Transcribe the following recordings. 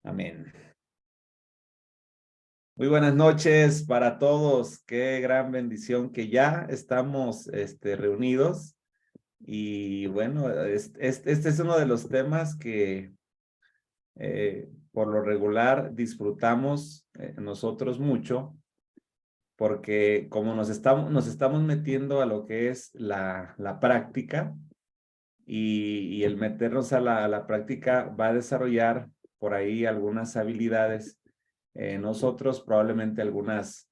Amén. Muy buenas noches para todos. Qué gran bendición que ya estamos reunidos. Y bueno, este es uno de los temas que por lo regular disfrutamos nosotros mucho, porque como nos estamos metiendo a lo que es la práctica y el meternos a la práctica va a desarrollar por ahí algunas habilidades. Nosotros probablemente algunas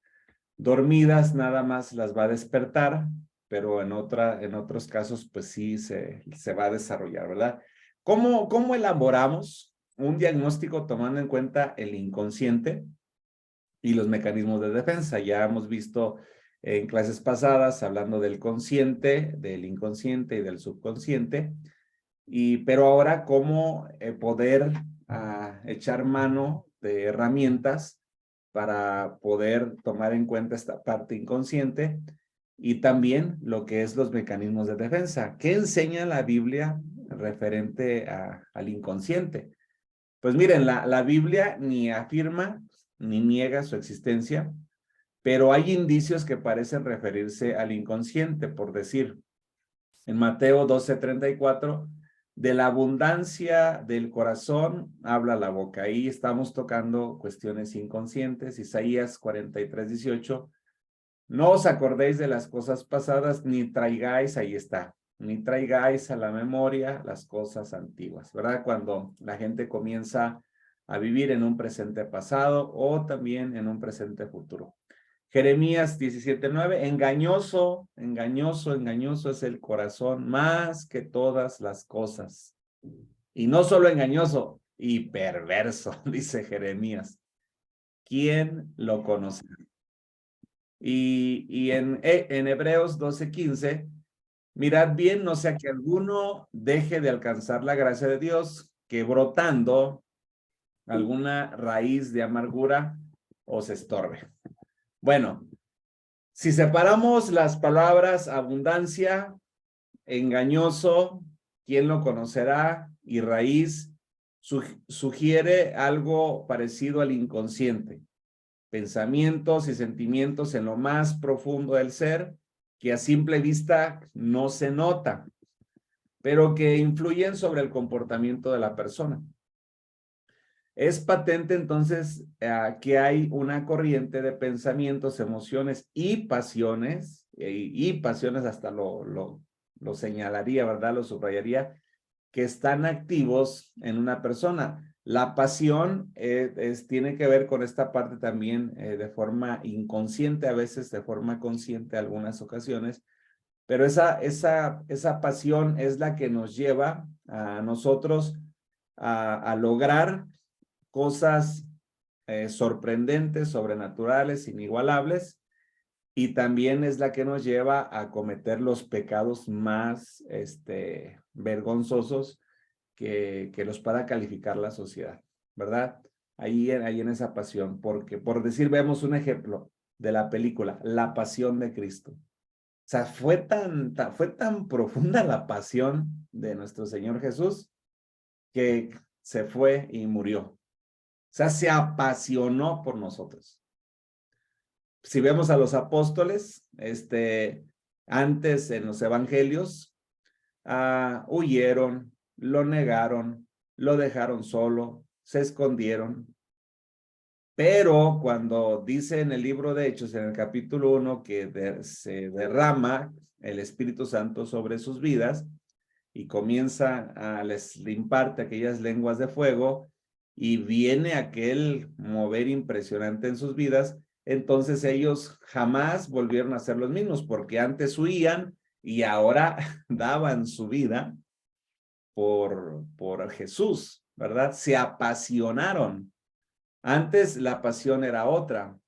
dormidas nada más las va a despertar, pero en otros casos pues sí se va a desarrollar, ¿verdad? ¿Cómo elaboramos un diagnóstico tomando en cuenta el inconsciente y los mecanismos de defensa? Ya hemos visto en clases pasadas hablando del consciente, del inconsciente y del subconsciente, pero ahora cómo poder echar mano de herramientas para poder tomar en cuenta esta parte inconsciente y también lo que es los mecanismos de defensa. ¿Qué enseña la Biblia referente al inconsciente? Pues miren, la Biblia ni afirma ni niega su existencia, pero hay indicios que parecen referirse al inconsciente, por decir, en Mateo 12:34, de la abundancia del corazón habla la boca. Ahí estamos tocando cuestiones inconscientes. Isaías 43:18, no os acordéis de las cosas pasadas, ni traigáis, ahí está, ni traigáis a la memoria las cosas antiguas, ¿verdad? Cuando la gente comienza a vivir en un presente pasado o también en un presente futuro. Jeremías 17:9, engañoso es el corazón más que todas las cosas. Y no solo engañoso, y perverso, dice Jeremías. ¿Quién lo conoce? Y en Hebreos 12:15, mirad bien, no sea que alguno deje de alcanzar la gracia de Dios, que brotando alguna raíz de amargura os estorbe. Bueno, si separamos las palabras abundancia, engañoso, ¿quién lo conocerá? Y raíz, sugiere algo parecido al inconsciente. Pensamientos y sentimientos en lo más profundo del ser, que a simple vista no se nota, pero que influyen sobre el comportamiento de la persona. Es patente entonces que hay una corriente de pensamientos, emociones y pasiones hasta lo señalaría, ¿verdad? Lo subrayaría, que están activos en una persona. La pasión tiene que ver con esta parte también de forma inconsciente, a veces de forma consciente, algunas ocasiones, pero esa pasión es la que nos lleva a nosotros a lograr cosas sorprendentes, sobrenaturales, inigualables, y también es la que nos lleva a cometer los pecados más vergonzosos que los pueda calificar la sociedad, ¿verdad? Ahí en esa pasión, porque por decir, vemos un ejemplo de la película, La Pasión de Cristo. O sea, fue tan profunda la pasión de nuestro Señor Jesús que se fue y murió. O sea, se apasionó por nosotros. Si vemos a los apóstoles, antes en los evangelios, huyeron, lo negaron, lo dejaron solo, se escondieron. Pero cuando dice en el libro de Hechos, en el capítulo 1, que se derrama el Espíritu Santo sobre sus vidas y comienza les imparte aquellas lenguas de fuego y viene aquel mover impresionante en sus vidas, entonces ellos jamás volvieron a ser los mismos, porque antes huían y ahora daban su vida por Jesús, ¿verdad? Se apasionaron. Antes la pasión era otra.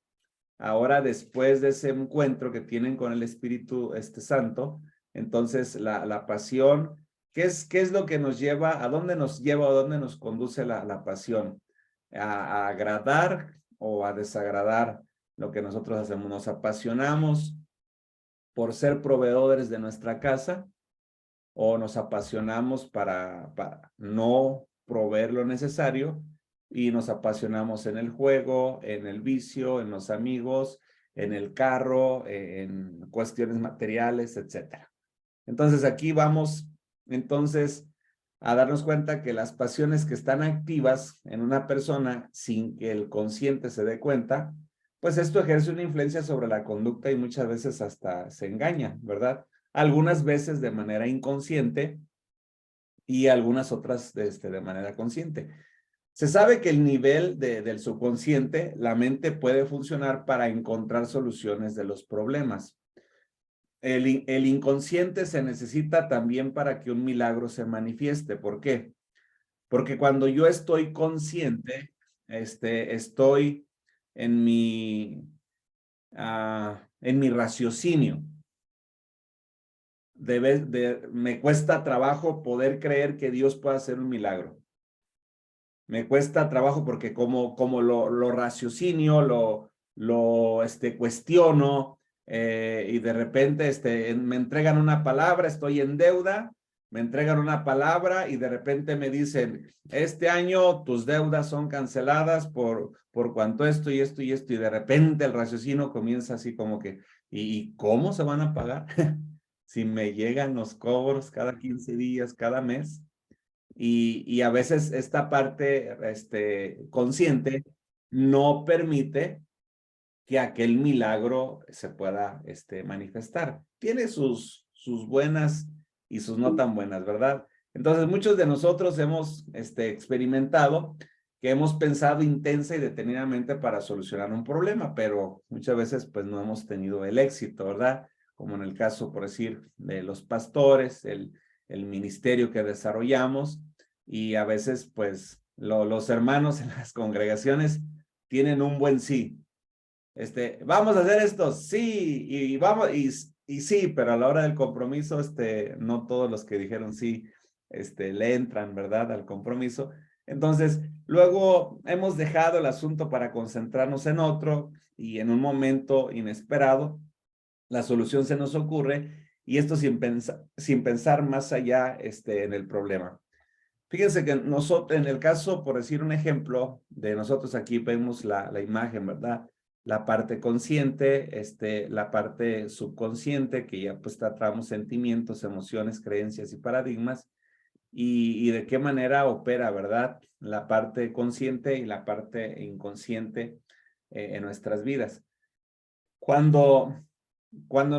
Ahora, después de ese encuentro que tienen con el Espíritu Santo, entonces la pasión, ¿qué es lo que nos lleva? ¿A dónde nos lleva o a dónde nos conduce la pasión? ¿A agradar o a desagradar lo que nosotros hacemos? ¿Nos apasionamos por ser proveedores de nuestra casa o nos apasionamos para no proveer lo necesario y nos apasionamos en el juego, en el vicio, en los amigos, en el carro, en cuestiones materiales, etcétera. Entonces aquí vamos entonces a darnos cuenta que las pasiones que están activas en una persona sin que el consciente se dé cuenta, pues esto ejerce una influencia sobre la conducta y muchas veces hasta se engaña, ¿verdad? Algunas veces de manera inconsciente y algunas otras de manera consciente. Se sabe que el nivel del subconsciente, la mente puede funcionar para encontrar soluciones de los problemas. El inconsciente se necesita también para que un milagro se manifieste. ¿Por qué? Porque cuando yo estoy consciente, estoy en mi raciocinio. Me cuesta trabajo poder creer que Dios pueda hacer un milagro. Me cuesta trabajo porque como lo raciocinio, lo cuestiono, y de repente me entregan una palabra, estoy en deuda, me entregan una palabra y de repente me dicen, este año tus deudas son canceladas por cuanto esto y esto y esto, y de repente el raciocinio comienza así como que, ¿y cómo se van a pagar? Si me llegan los cobros cada 15 días, cada mes. Y a veces esta parte consciente no permite que aquel milagro se pueda manifestar. Tiene sus buenas y sus no tan buenas, ¿verdad? Entonces muchos de nosotros hemos experimentado que hemos pensado intensa y detenidamente para solucionar un problema, pero muchas veces pues no hemos tenido el éxito, ¿verdad? Como en el caso, por decir, de los pastores, el ministerio que desarrollamos, y a veces pues los hermanos en las congregaciones tienen un buen sí. Vamos a hacer esto, sí, y vamos, y sí, pero a la hora del compromiso, no todos los que dijeron sí, le entran, ¿verdad?, al compromiso. Entonces, luego hemos dejado el asunto para concentrarnos en otro, y en un momento inesperado, la solución se nos ocurre, y esto sin pensar más allá, en el problema. Fíjense que nosotros, en el caso, por decir un ejemplo, de nosotros aquí vemos la imagen, ¿verdad? La parte consciente, la parte subconsciente, que ya pues tratamos sentimientos, emociones, creencias y paradigmas, y de qué manera opera, ¿verdad? La parte consciente y la parte inconsciente en nuestras vidas. Cuando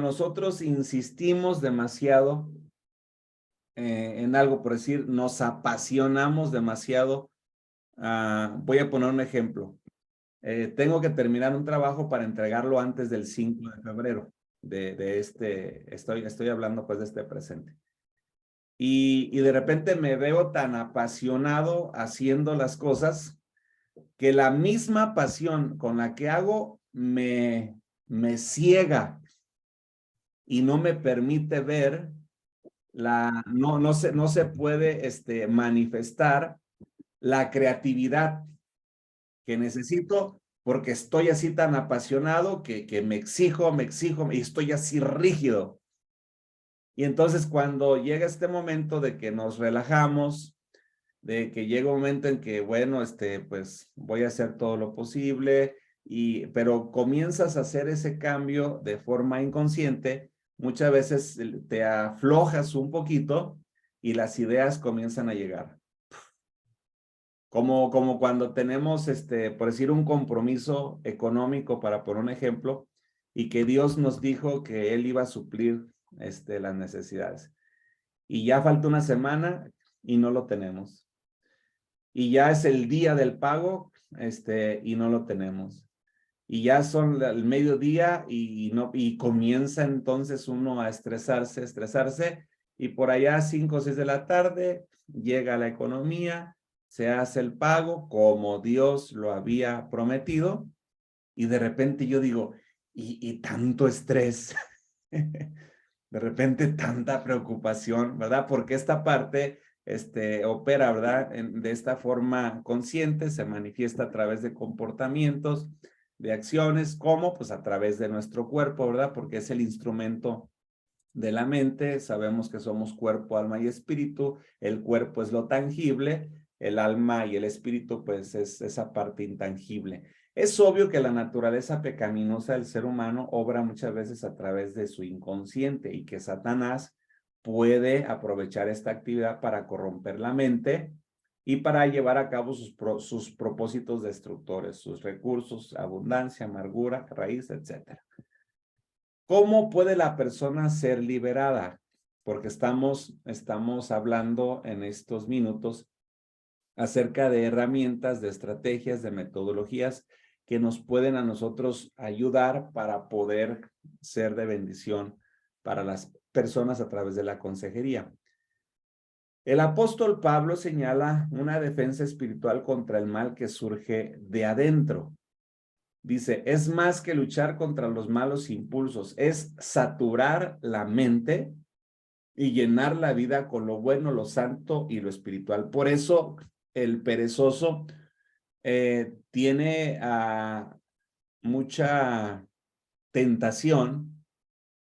nosotros insistimos demasiado en algo, por decir, nos apasionamos demasiado. Voy a poner un ejemplo. Tengo que terminar un trabajo para entregarlo antes del 5 de febrero. Estoy hablando pues de este presente. Y de repente me veo tan apasionado haciendo las cosas que la misma pasión con la que hago me ciega y no me permite ver no se puede manifestar la creatividad que necesito, porque estoy así tan apasionado que me exijo y estoy así rígido. Y entonces cuando llega este momento de que nos relajamos, de que llega un momento en que, bueno, pues voy a hacer todo lo posible, pero comienzas a hacer ese cambio de forma inconsciente, muchas veces te aflojas un poquito y las ideas comienzan a llegar. Como cuando tenemos, por decir, un compromiso económico, para poner un ejemplo, y que Dios nos dijo que Él iba a suplir las necesidades. Y ya falta una semana y no lo tenemos. Y ya es el día del pago, y no lo tenemos. Y ya son el mediodía y comienza entonces uno a estresarse, y por allá 5 o 6 de la tarde llega la economía, se hace el pago como Dios lo había prometido, y de repente yo digo, y tanto estrés, de repente tanta preocupación, ¿verdad? Porque esta parte opera, ¿verdad? De esta forma consciente, se manifiesta a través de comportamientos, de acciones, como pues a través de nuestro cuerpo, ¿verdad? Porque es el instrumento de la mente. Sabemos que somos cuerpo, alma y espíritu. El cuerpo es lo tangible, el alma y el espíritu, pues es esa parte intangible. Es obvio que la naturaleza pecaminosa del ser humano obra muchas veces a través de su inconsciente y que Satanás puede aprovechar esta actividad para corromper la mente y para llevar a cabo sus propósitos destructores, sus recursos, abundancia, amargura, raíz, etc. ¿Cómo puede la persona ser liberada? Porque estamos hablando en estos minutos acerca de herramientas, de estrategias, de metodologías que nos pueden a nosotros ayudar para poder ser de bendición para las personas a través de la consejería. El apóstol Pablo señala una defensa espiritual contra el mal que surge de adentro. Dice, es más que luchar contra los malos impulsos, es saturar la mente y llenar la vida con lo bueno, lo santo y lo espiritual. Por eso el perezoso tiene mucha tentación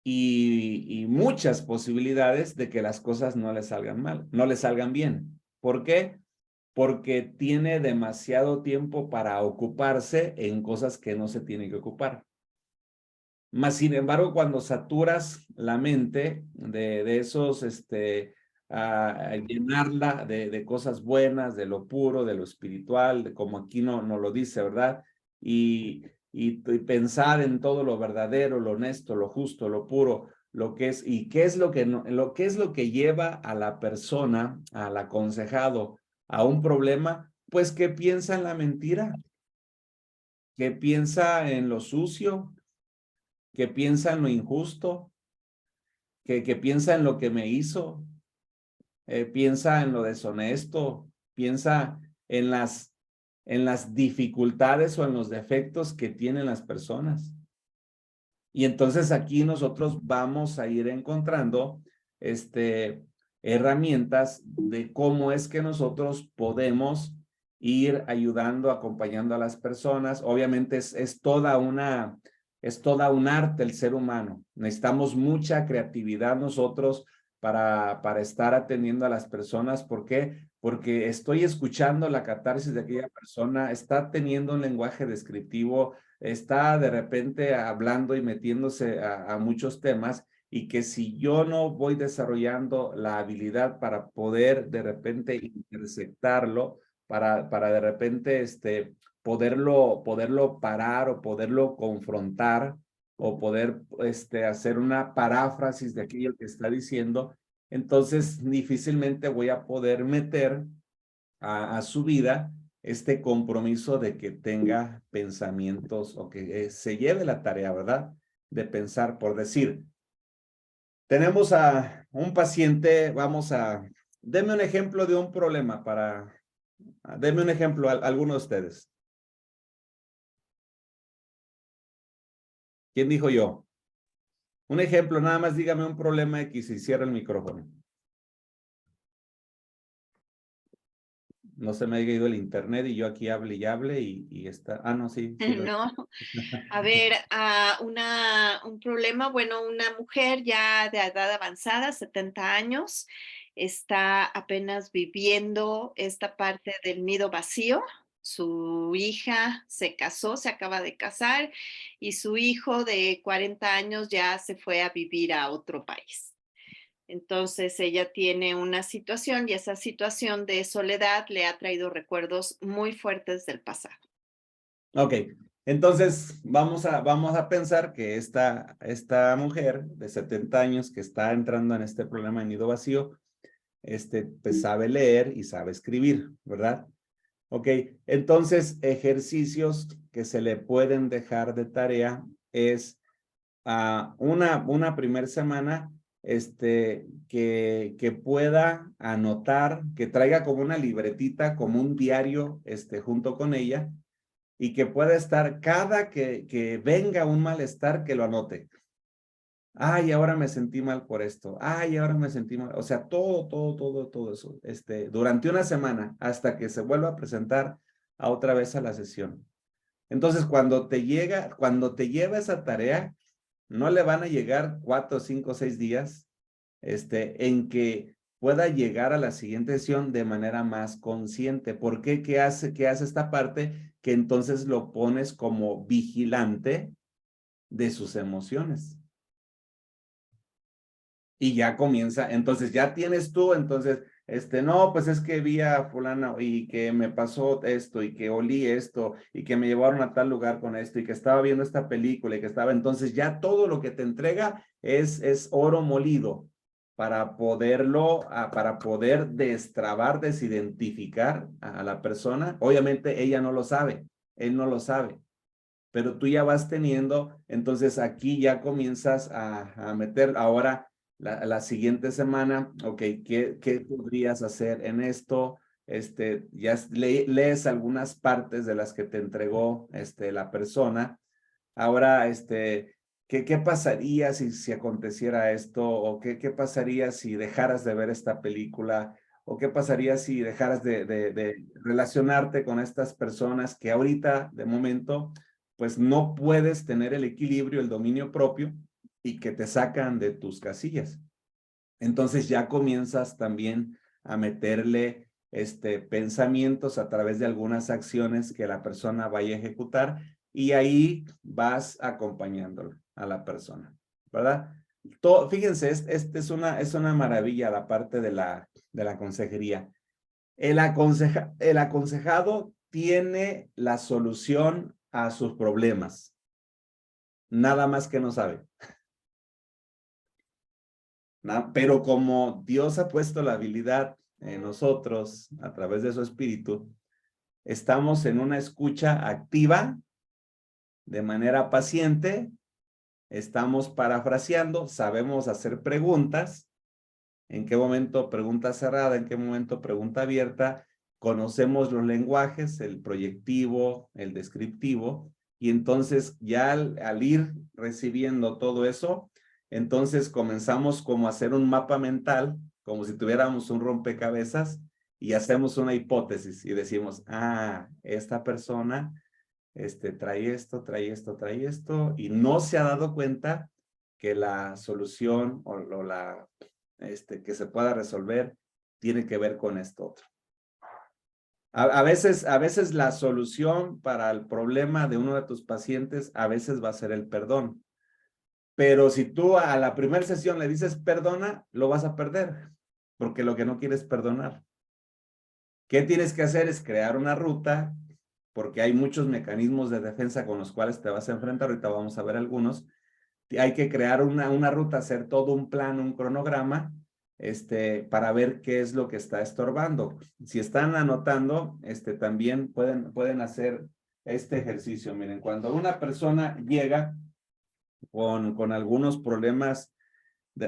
y muchas posibilidades de que las cosas no le salgan mal, no le salgan bien. ¿Por qué? Porque tiene demasiado tiempo para ocuparse en cosas que no se tienen que ocupar. Mas, sin embargo, cuando saturas la mente de esos, llenarla de cosas buenas, de lo puro, de lo espiritual, de como aquí no lo dice, ¿verdad? Y pensar en todo lo verdadero, lo honesto, lo justo, lo puro, lo que es, y qué es lo que, qué es lo que lleva a la persona, al aconsejado, a un problema, pues que piensa en la mentira, que piensa en lo sucio, que piensa en lo injusto, que piensa en lo que me hizo, piensa en lo deshonesto, piensa en las dificultades o en los defectos que tienen las personas. Y entonces aquí nosotros vamos a ir encontrando herramientas de cómo es que nosotros podemos ir ayudando, acompañando a las personas. Obviamente es toda un arte el ser humano. Necesitamos mucha creatividad nosotros para estar atendiendo a las personas. ¿Por qué? Porque estoy escuchando la catarsis de aquella persona, está teniendo un lenguaje descriptivo, está de repente hablando y metiéndose a muchos temas, y que si yo no voy desarrollando la habilidad para poder de repente interceptarlo, para de repente poderlo parar o poderlo confrontar o poder hacer una paráfrasis de aquello que está diciendo, entonces difícilmente voy a poder meter a su vida este compromiso de que tenga pensamientos o que se lleve la tarea, ¿verdad? De pensar, por decir, tenemos a un paciente, deme un ejemplo de un problema deme un ejemplo a alguno de ustedes. ¿Quién dijo yo? Un ejemplo, nada más dígame un problema X y cierra el micrófono. No se me haya ido el internet y yo aquí hable y hable y está. Ah, no, sí. No, a ver, un problema, bueno, una mujer ya de edad avanzada, 70 años, está apenas viviendo esta parte del nido vacío. Su hija se casó, se acaba de casar, y su hijo de 40 años ya se fue a vivir a otro país. Entonces ella tiene una situación y esa situación de soledad le ha traído recuerdos muy fuertes del pasado. Ok, entonces vamos a pensar que esta mujer de 70 años que está entrando en este problema de nido vacío, pues sabe leer y sabe escribir, ¿verdad? Ok, entonces ejercicios que se le pueden dejar de tarea es una primera semana, que pueda anotar, que traiga como una libretita, como un diario, junto con ella, y que pueda estar cada que venga un malestar, que lo anote. Ay, ahora me sentí mal por esto. Ay, ahora me sentí mal. O sea, todo eso, durante una semana, hasta que se vuelva a presentar otra vez a la sesión. Entonces, cuando te lleva esa tarea, no le van a llegar 4, 5, 6 días, en que pueda llegar a la siguiente sesión de manera más consciente. ¿Por qué? ¿Qué hace esta parte? Que entonces lo pones como vigilante de sus emociones. Y ya comienza, entonces ya tienes tú, entonces, no, pues es que vi a fulana y que me pasó esto y que olí esto y que me llevaron a tal lugar con esto y que estaba viendo esta película y que estaba, entonces ya todo lo que te entrega es oro molido para para poder destrabar, desidentificar a la persona. Obviamente ella no lo sabe, él no lo sabe, pero tú ya vas teniendo, entonces aquí ya comienzas a meter ahora la siguiente semana, ok, ¿qué podrías hacer en esto? Ya lees algunas partes de las que te entregó la persona. Ahora, ¿qué pasaría si aconteciera esto? ¿O qué pasaría si dejaras de ver esta película? ¿O qué pasaría si dejaras de relacionarte con estas personas que ahorita, de momento, pues no puedes tener el equilibrio, el dominio propio y que te sacan de tus casillas? Entonces ya comienzas también a meterle pensamientos a través de algunas acciones que la persona vaya a ejecutar y ahí vas acompañándolo a la persona, ¿verdad? Fíjense, es una maravilla la parte de la consejería. El aconsejado tiene la solución a sus problemas, nada más que no sabe. ¿No? Pero como Dios ha puesto la habilidad en nosotros a través de su espíritu, estamos en una escucha activa, de manera paciente, estamos parafraseando, sabemos hacer preguntas, en qué momento pregunta cerrada, en qué momento pregunta abierta, conocemos los lenguajes, el proyectivo, el descriptivo, y entonces ya al ir recibiendo todo eso, entonces comenzamos como a hacer un mapa mental, como si tuviéramos un rompecabezas, y hacemos una hipótesis y decimos, esta persona trae esto, trae esto, trae esto, y no se ha dado cuenta que la solución o que se pueda resolver tiene que ver con esto otro. A veces la solución para el problema de uno de tus pacientes a veces va a ser el perdón. Pero si tú a la primera sesión le dices perdona, lo vas a perder, porque lo que no quieres es perdonar. ¿Qué tienes que hacer? Es crear una ruta, porque hay muchos mecanismos de defensa con los cuales te vas a enfrentar. Ahorita vamos a ver algunos. Hay que crear una ruta, hacer todo un plan, un cronograma, para ver qué es lo que está estorbando. Si están anotando, también pueden hacer este ejercicio. Miren, cuando una persona llega con algunos problemas,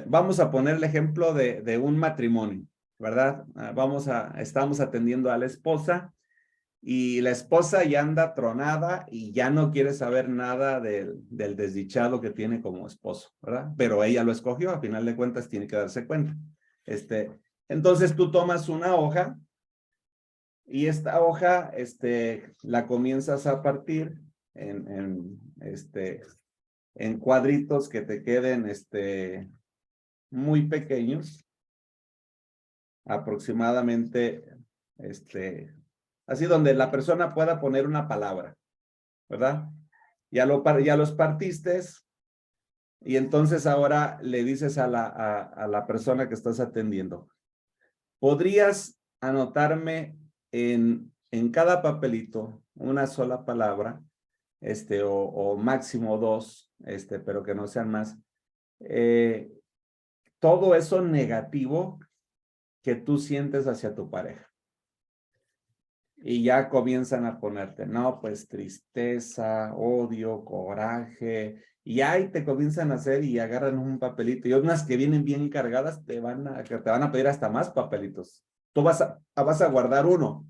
vamos a poner el ejemplo de un matrimonio, ¿verdad? Estamos atendiendo a la esposa y la esposa ya anda tronada y ya no quiere saber nada del desdichado que tiene como esposo, ¿verdad? Pero ella lo escogió, a final de cuentas tiene que darse cuenta. Entonces tú tomas una hoja y esta hoja, la comienzas a partir en cuadritos que te queden, muy pequeños, aproximadamente, así donde la persona pueda poner una palabra, ¿verdad? Ya los partiste y entonces ahora le dices a la persona que estás atendiendo, ¿podrías anotarme en cada papelito una sola palabra, o máximo dos, pero que no sean más, todo eso negativo que tú sientes hacia tu pareja? Y ya comienzan a ponerte, no, pues tristeza, odio, coraje, y ahí te comienzan a hacer y agarran un papelito. Y unas que vienen bien cargadas te van a pedir hasta más papelitos. Tú vas a guardar uno.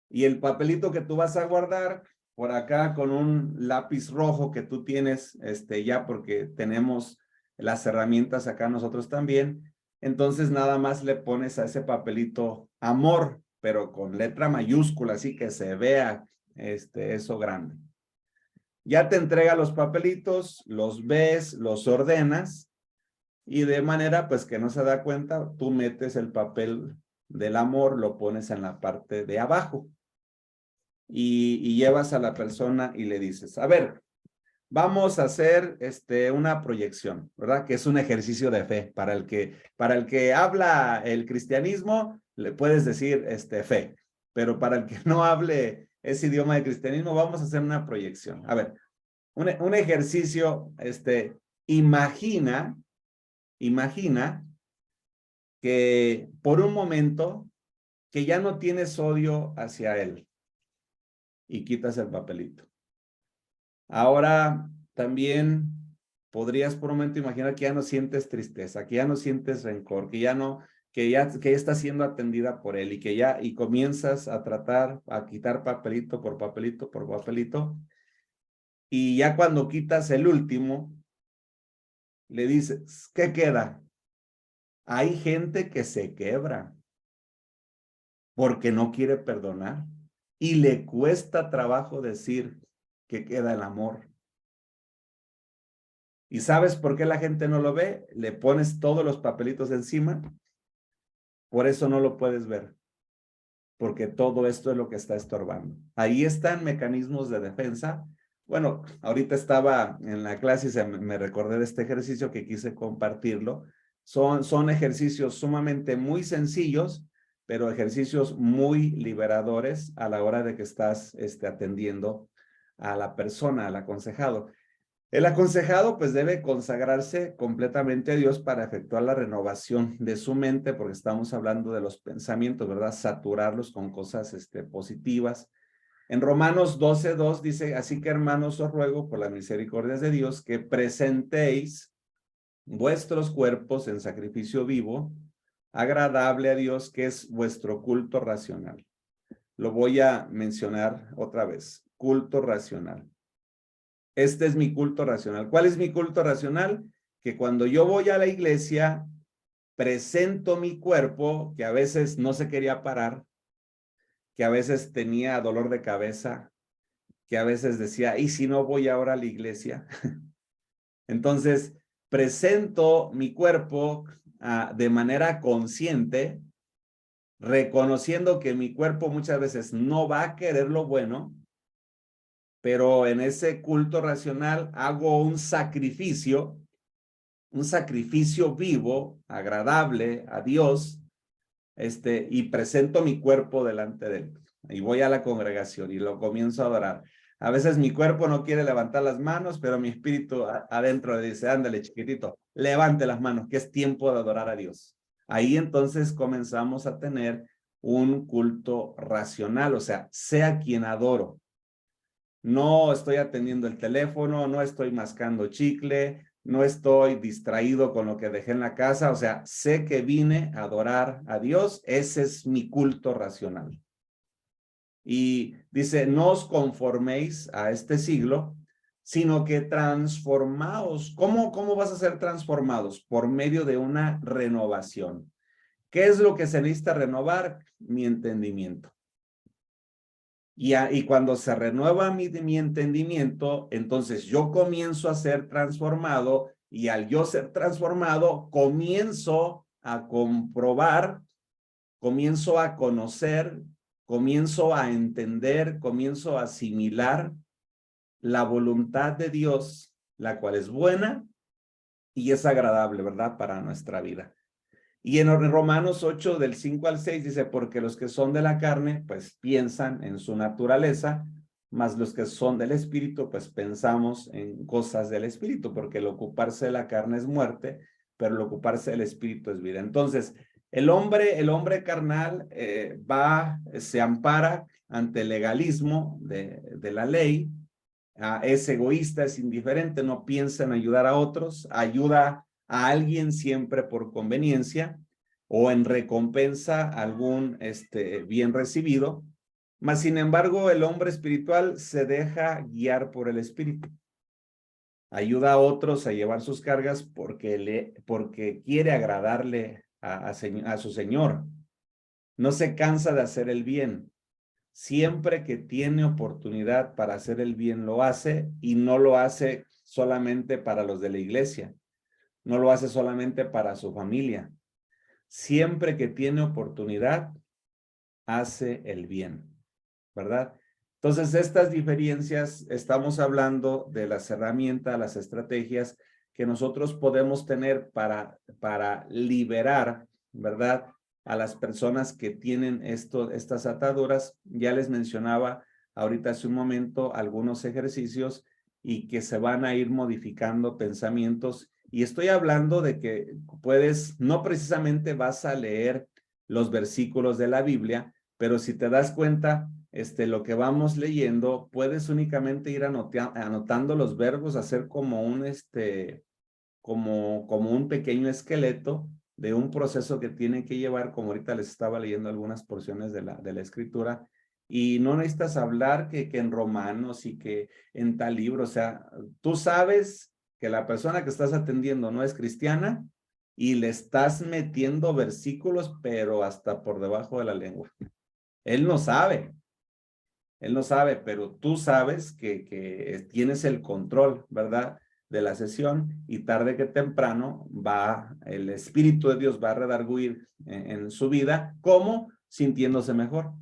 Y el papelito que tú vas a guardar, por acá con un lápiz rojo que tú tienes, ya porque tenemos las herramientas acá nosotros también, entonces nada más le pones a ese papelito amor, pero con letra mayúscula, así que se vea eso grande. Ya te entrega los papelitos, los ves, los ordenas, Y de manera pues que no se da cuenta, tú metes el papel del amor, lo pones en la parte de abajo y llevas a la persona y le dices, a ver, vamos a hacer una proyección, ¿verdad? Que es un ejercicio de fe. Para el que habla el cristianismo, le puedes decir fe, pero para el que no hable ese idioma de cristianismo, vamos a hacer una proyección. A ver, un ejercicio, imagina que por un momento que ya no tienes odio hacia él y quitas el papelito. Ahora también podrías por un momento imaginar que ya no sientes tristeza, que ya no sientes rencor, que ya está siendo atendida por él y comienzas a tratar, a quitar papelito por papelito por papelito. Y ya cuando quitas el último, le dices, ¿qué queda? Hay gente que se quebra porque no quiere perdonar y le cuesta trabajo decir que queda el amor. ¿Y sabes por qué la gente no lo ve? Le pones todos los papelitos encima, por eso no lo puedes ver, porque todo esto es lo que está estorbando. Ahí están mecanismos de defensa. Bueno, ahorita estaba en la clase y me recordé de este ejercicio que quise compartirlo. Son ejercicios sumamente muy sencillos, pero ejercicios muy liberadores a la hora de que estás atendiendo a la persona, al aconsejado. El aconsejado pues debe consagrarse completamente a Dios para efectuar la renovación de su mente, porque estamos hablando de los pensamientos, ¿verdad? Saturarlos con cosas positivas. En Romanos 12:2 dice, así que hermanos os ruego por las misericordias de Dios que presentéis vuestros cuerpos en sacrificio vivo, agradable a Dios, que es vuestro culto racional. Lo voy a mencionar otra vez, culto racional. Este es mi culto racional. ¿Cuál es mi culto racional? Que cuando yo voy a la iglesia, presento mi cuerpo, que a veces no se quería parar, que a veces tenía dolor de cabeza, que a veces decía, ¿y si no voy ahora a la iglesia? Entonces, presento mi cuerpo de manera consciente, reconociendo que mi cuerpo muchas veces no va a querer lo bueno, pero en ese culto racional hago un sacrificio vivo, agradable a Dios, y presento mi cuerpo delante de él. Y voy a la congregación y lo comienzo a adorar. A veces mi cuerpo no quiere levantar las manos, pero mi espíritu adentro le dice, ándale chiquitito, levante las manos, que es tiempo de adorar a Dios. Ahí entonces comenzamos a tener un culto racional, o sea, sea quien adoro. No estoy atendiendo el teléfono, no estoy mascando chicle, no estoy distraído con lo que dejé en la casa, o sea, sé que vine a adorar a Dios, ese es mi culto racional. Y dice, no os conforméis a este siglo, sino que transformaos. ¿Cómo vas a ser transformados? Por medio de una renovación. ¿Qué es lo que se necesita renovar? Mi entendimiento. Y cuando se renueva mi entendimiento, entonces yo comienzo a ser transformado y al yo ser transformado, comienzo a comprobar, comienzo a conocer, comienzo a entender, comienzo a asimilar la voluntad de Dios, la cual es buena y es agradable, ¿verdad? Para nuestra vida. Y en Romanos 8, del 5 al 6, dice, porque los que son de la carne, pues piensan en su naturaleza, mas los que son del espíritu, pues pensamos en cosas del espíritu, porque el ocuparse de la carne es muerte, pero el ocuparse del espíritu es vida. Entonces, el hombre carnal se ampara ante el legalismo de la ley, es egoísta, es indiferente, no piensa en ayudar a otros, ayuda a alguien siempre por conveniencia o en recompensa a algún bien recibido, mas sin embargo el hombre espiritual se deja guiar por el espíritu. Ayuda a otros a llevar sus cargas porque quiere agradarle a su Señor. No se cansa de hacer el bien. Siempre que tiene oportunidad para hacer el bien lo hace y no lo hace solamente para los de la iglesia. no lo hace solamente para su familia. Siempre que tiene oportunidad, hace el bien, ¿verdad? Entonces, estas diferencias, estamos hablando de las herramientas, las estrategias que nosotros podemos tener para liberar, ¿verdad? A las personas que tienen estas ataduras. Ya les mencionaba ahorita hace un momento algunos ejercicios y que se van a ir modificando pensamientos. Y estoy hablando de que puedes, no precisamente vas a leer los versículos de la Biblia, pero si te das cuenta, lo que vamos leyendo, puedes únicamente ir anotando los verbos, hacer como como un pequeño esqueleto de un proceso que tienen que llevar, como ahorita les estaba leyendo algunas porciones de la escritura, y no necesitas hablar que en Romanos y que en tal libro, o sea, tú sabes que la persona que estás atendiendo no es cristiana y le estás metiendo versículos, pero hasta por debajo de la lengua. Él no sabe, pero tú sabes que tienes el control, ¿verdad? De la sesión y tarde que temprano el Espíritu de Dios va a redarguir en su vida, ¿cómo? Sintiéndose mejor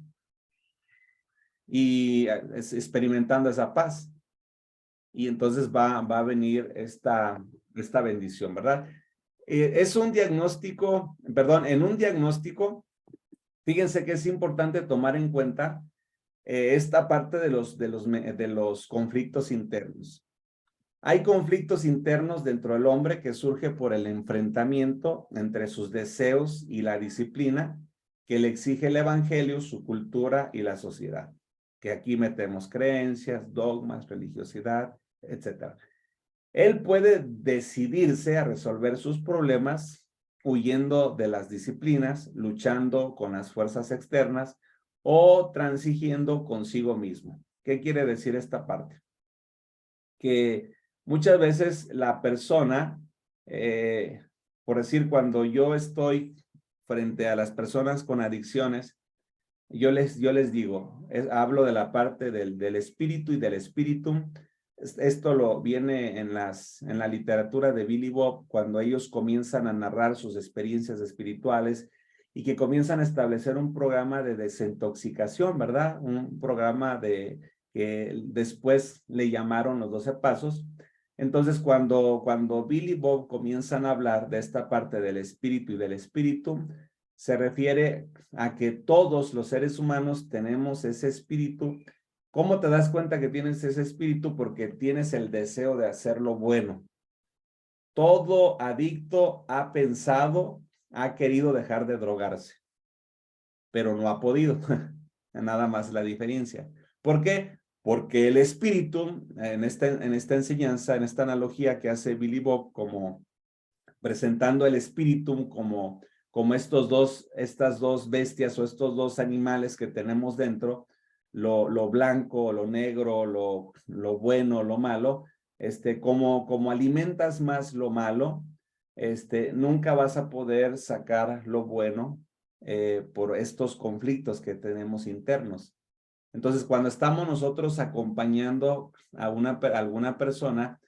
y experimentando esa paz. Y entonces va a venir esta bendición, ¿verdad? Es un diagnóstico, perdón, en un diagnóstico, fíjense que es importante tomar en cuenta esta parte de los conflictos internos. Hay conflictos internos dentro del hombre que surge por el enfrentamiento entre sus deseos y la disciplina que le exige el evangelio, su cultura y la sociedad. Que aquí metemos creencias, dogmas, religiosidad, etc. Él puede decidirse a resolver sus problemas huyendo de las disciplinas, luchando con las fuerzas externas o transigiendo consigo mismo. ¿Qué quiere decir esta parte? Que muchas veces la persona, por decir, cuando yo estoy frente a las personas con adicciones, yo les digo, hablo de la parte del espíritu y del espíritu. Esto lo viene en la literatura de Billy Bob, cuando ellos comienzan a narrar sus experiencias espirituales y que comienzan a establecer un programa de desintoxicación, ¿verdad? Un programa que después le llamaron los 12 pasos. Entonces, cuando Billy Bob comienzan a hablar de esta parte del espíritu y del espíritu, se refiere a que todos los seres humanos tenemos ese espíritu. ¿Cómo te das cuenta que tienes ese espíritu? Porque tienes el deseo de hacer lo bueno. Todo adicto ha pensado, ha querido dejar de drogarse, pero no ha podido. Nada más la diferencia. ¿Por qué? Porque el espíritu, en esta enseñanza, en esta analogía que hace Billy Bob, como presentando el espíritu como estas dos bestias o estos dos animales que tenemos dentro, lo blanco, lo negro, lo bueno, lo malo, como alimentas más lo malo, nunca vas a poder sacar lo bueno por estos conflictos que tenemos internos. Entonces, cuando estamos nosotros acompañando a alguna persona,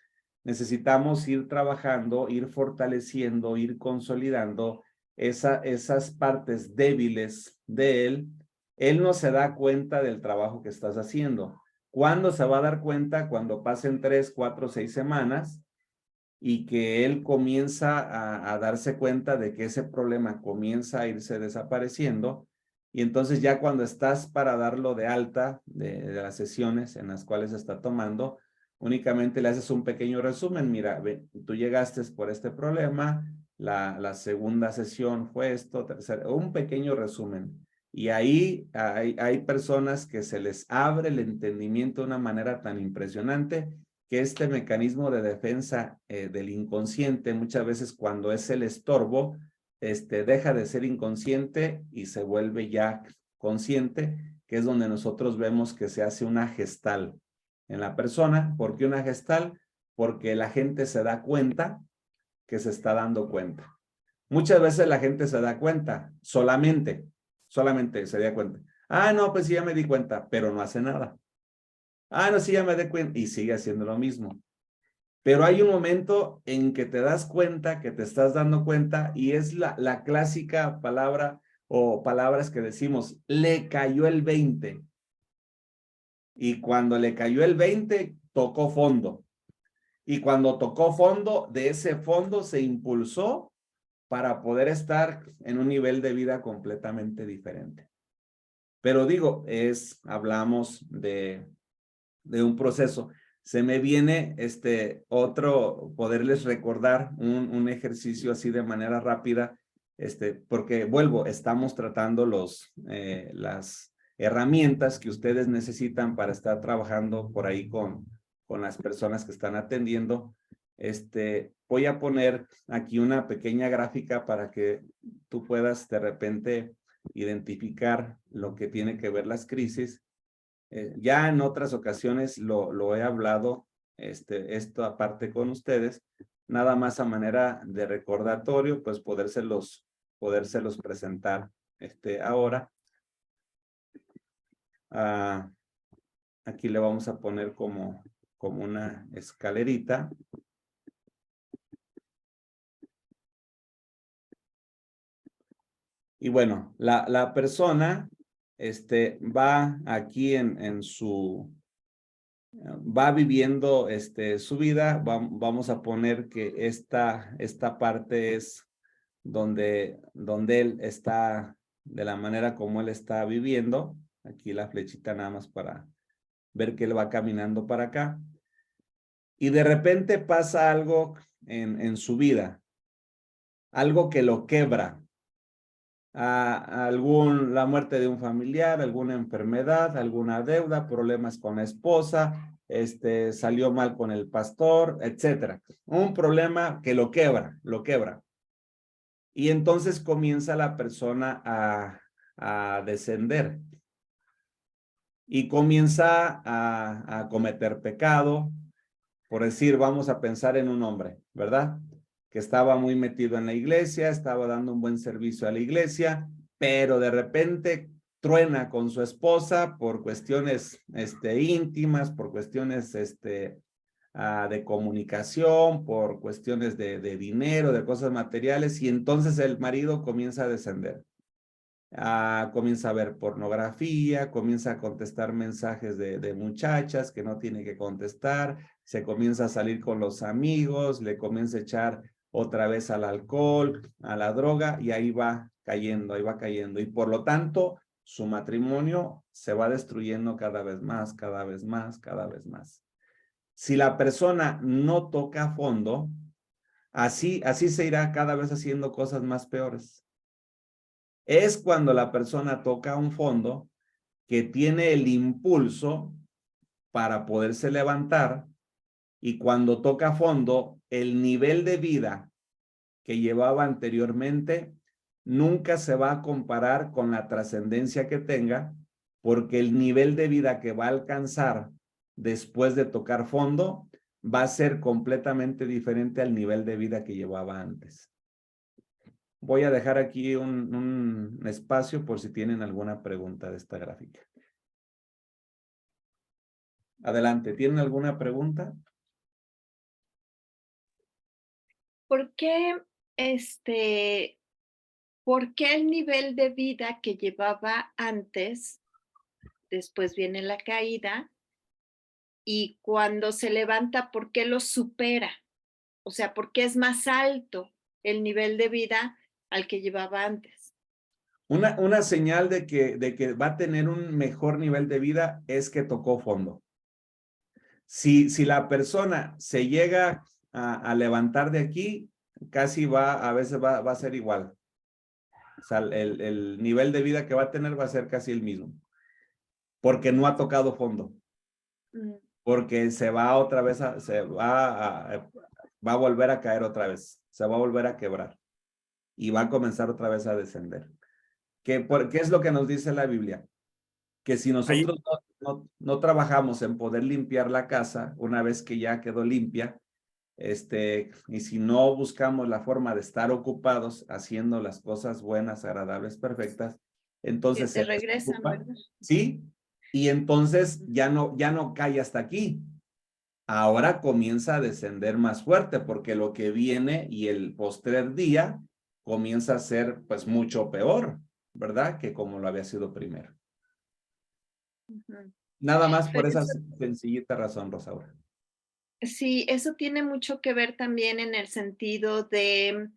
necesitamos ir trabajando, ir fortaleciendo, ir consolidando esas partes débiles de él. Él no se da cuenta del trabajo que estás haciendo. ¿Cuándo se va a dar cuenta? Cuando pasen 3, 4, 6 semanas y que él comienza a darse cuenta de que ese problema comienza a irse desapareciendo. Y entonces ya cuando estás para darlo de alta de las sesiones en las cuales está tomando, únicamente le haces un pequeño resumen. Mira, tú llegaste por este problema, la segunda sesión fue esto, un pequeño resumen. Y ahí hay personas que se les abre el entendimiento de una manera tan impresionante que este mecanismo de defensa del inconsciente, muchas veces cuando es el estorbo, deja de ser inconsciente y se vuelve ya consciente, que es donde nosotros vemos que se hace una gestal en la persona. ¿Por qué una gestal? Porque la gente se da cuenta que se está dando cuenta. Muchas veces la gente se da cuenta, solamente se da cuenta. Ah, no, pues sí, ya me di cuenta, pero no hace nada. Ah, no, sí, ya me di cuenta y sigue haciendo lo mismo. Pero hay un momento en que te das cuenta, que te estás dando cuenta, y es la clásica palabra o palabras que decimos, le cayó el 20. Y cuando le cayó el 20, tocó fondo. Y cuando tocó fondo, de ese fondo se impulsó para poder estar en un nivel de vida completamente diferente. Pero digo, hablamos de un proceso. Se me viene poderles recordar un ejercicio así de manera rápida, porque vuelvo, estamos tratando las herramientas que ustedes necesitan para estar trabajando por ahí con las personas que están atendiendo. Voy a poner aquí una pequeña gráfica para que tú puedas de repente identificar lo que tiene que ver las crisis. Ya en otras ocasiones lo he hablado, esto aparte con ustedes, nada más a manera de recordatorio, pues podérselos presentar ahora. Aquí le vamos a poner como una escalerita. Y bueno, la persona va aquí va viviendo su vida. Vamos a poner que esta parte es donde él está, de la manera como él está viviendo. Aquí la flechita nada más para ver que él va caminando para acá. Y de repente pasa algo en su vida, algo que lo quebra. La muerte de un familiar, alguna enfermedad, alguna deuda, problemas con la esposa, salió mal con el pastor, etcétera. Un problema que lo quebra. Y entonces comienza la persona a descender y comienza a cometer pecado. Por decir, vamos a pensar en un hombre, ¿verdad? Que estaba muy metido en la iglesia, estaba dando un buen servicio a la iglesia, pero de repente truena con su esposa por cuestiones íntimas, por cuestiones de comunicación, por cuestiones de dinero, de cosas materiales, y entonces el marido comienza a descender. Comienza a ver pornografía, comienza a contestar mensajes de muchachas que no tiene que contestar, se comienza a salir con los amigos, le comienza a echar otra vez al alcohol, a la droga, y ahí va cayendo. Y por lo tanto, su matrimonio se va destruyendo cada vez más. Si la persona no toca a fondo, así se irá cada vez haciendo cosas más peores. Es cuando la persona toca un fondo que tiene el impulso para poderse levantar, y cuando toca fondo, el nivel de vida que llevaba anteriormente nunca se va a comparar con la trascendencia que tenga, porque el nivel de vida que va a alcanzar después de tocar fondo va a ser completamente diferente al nivel de vida que llevaba antes. Voy a dejar aquí un espacio por si tienen alguna pregunta de esta gráfica. Adelante, ¿tienen alguna pregunta? ¿Por qué el nivel de vida que llevaba antes, después viene la caída, y cuando se levanta, por qué lo supera? O sea, ¿por qué es más alto el nivel de vida al que llevaba antes? Una señal de que va a tener un mejor nivel de vida es que tocó fondo. Si la persona se llega a levantar de aquí, casi a veces va a ser igual. O sea, el nivel de vida que va a tener va a ser casi el mismo. Porque no ha tocado fondo. Porque se va otra vez, va a volver a caer otra vez. Se va a volver a quebrar. Y va a comenzar otra vez a descender. ¿Qué es lo que nos dice la Biblia? Que si nosotros no trabajamos en poder limpiar la casa, una vez que ya quedó limpia, y si no buscamos la forma de estar ocupados haciendo las cosas buenas, agradables, perfectas, entonces que te regresan, ¿verdad? ¿sí? Y entonces ya no cae hasta aquí. ahora comienza a descender más fuerte porque lo que viene y el postrer día comienza a ser pues mucho peor, ¿verdad? Que como lo había sido primero. Ujú. Nada más por Pero esa eso, sencillita razón, Rosaura. sí, eso tiene mucho que ver también en el sentido de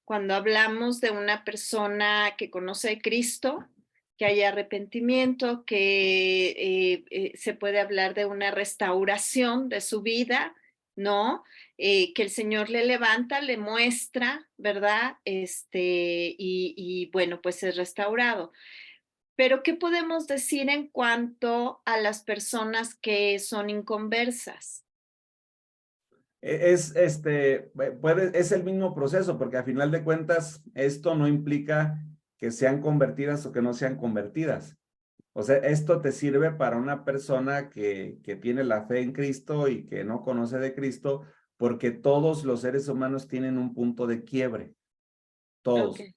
cuando hablamos de una persona que conoce a Cristo, que hay arrepentimiento, que se puede hablar de una restauración de su vida, ¿no? Que el Señor le levanta, le muestra, ¿verdad? Y bueno, pues es restaurado. Pero, ¿qué podemos decir en cuanto a las personas que son inconversas? Es el mismo proceso, porque a final de cuentas, esto no implica que sean convertidas o que no sean convertidas. O sea, esto te sirve para una persona que tiene la fe en Cristo y que no conoce de Cristo, porque todos los seres humanos tienen un punto de quiebre, todos. Ok.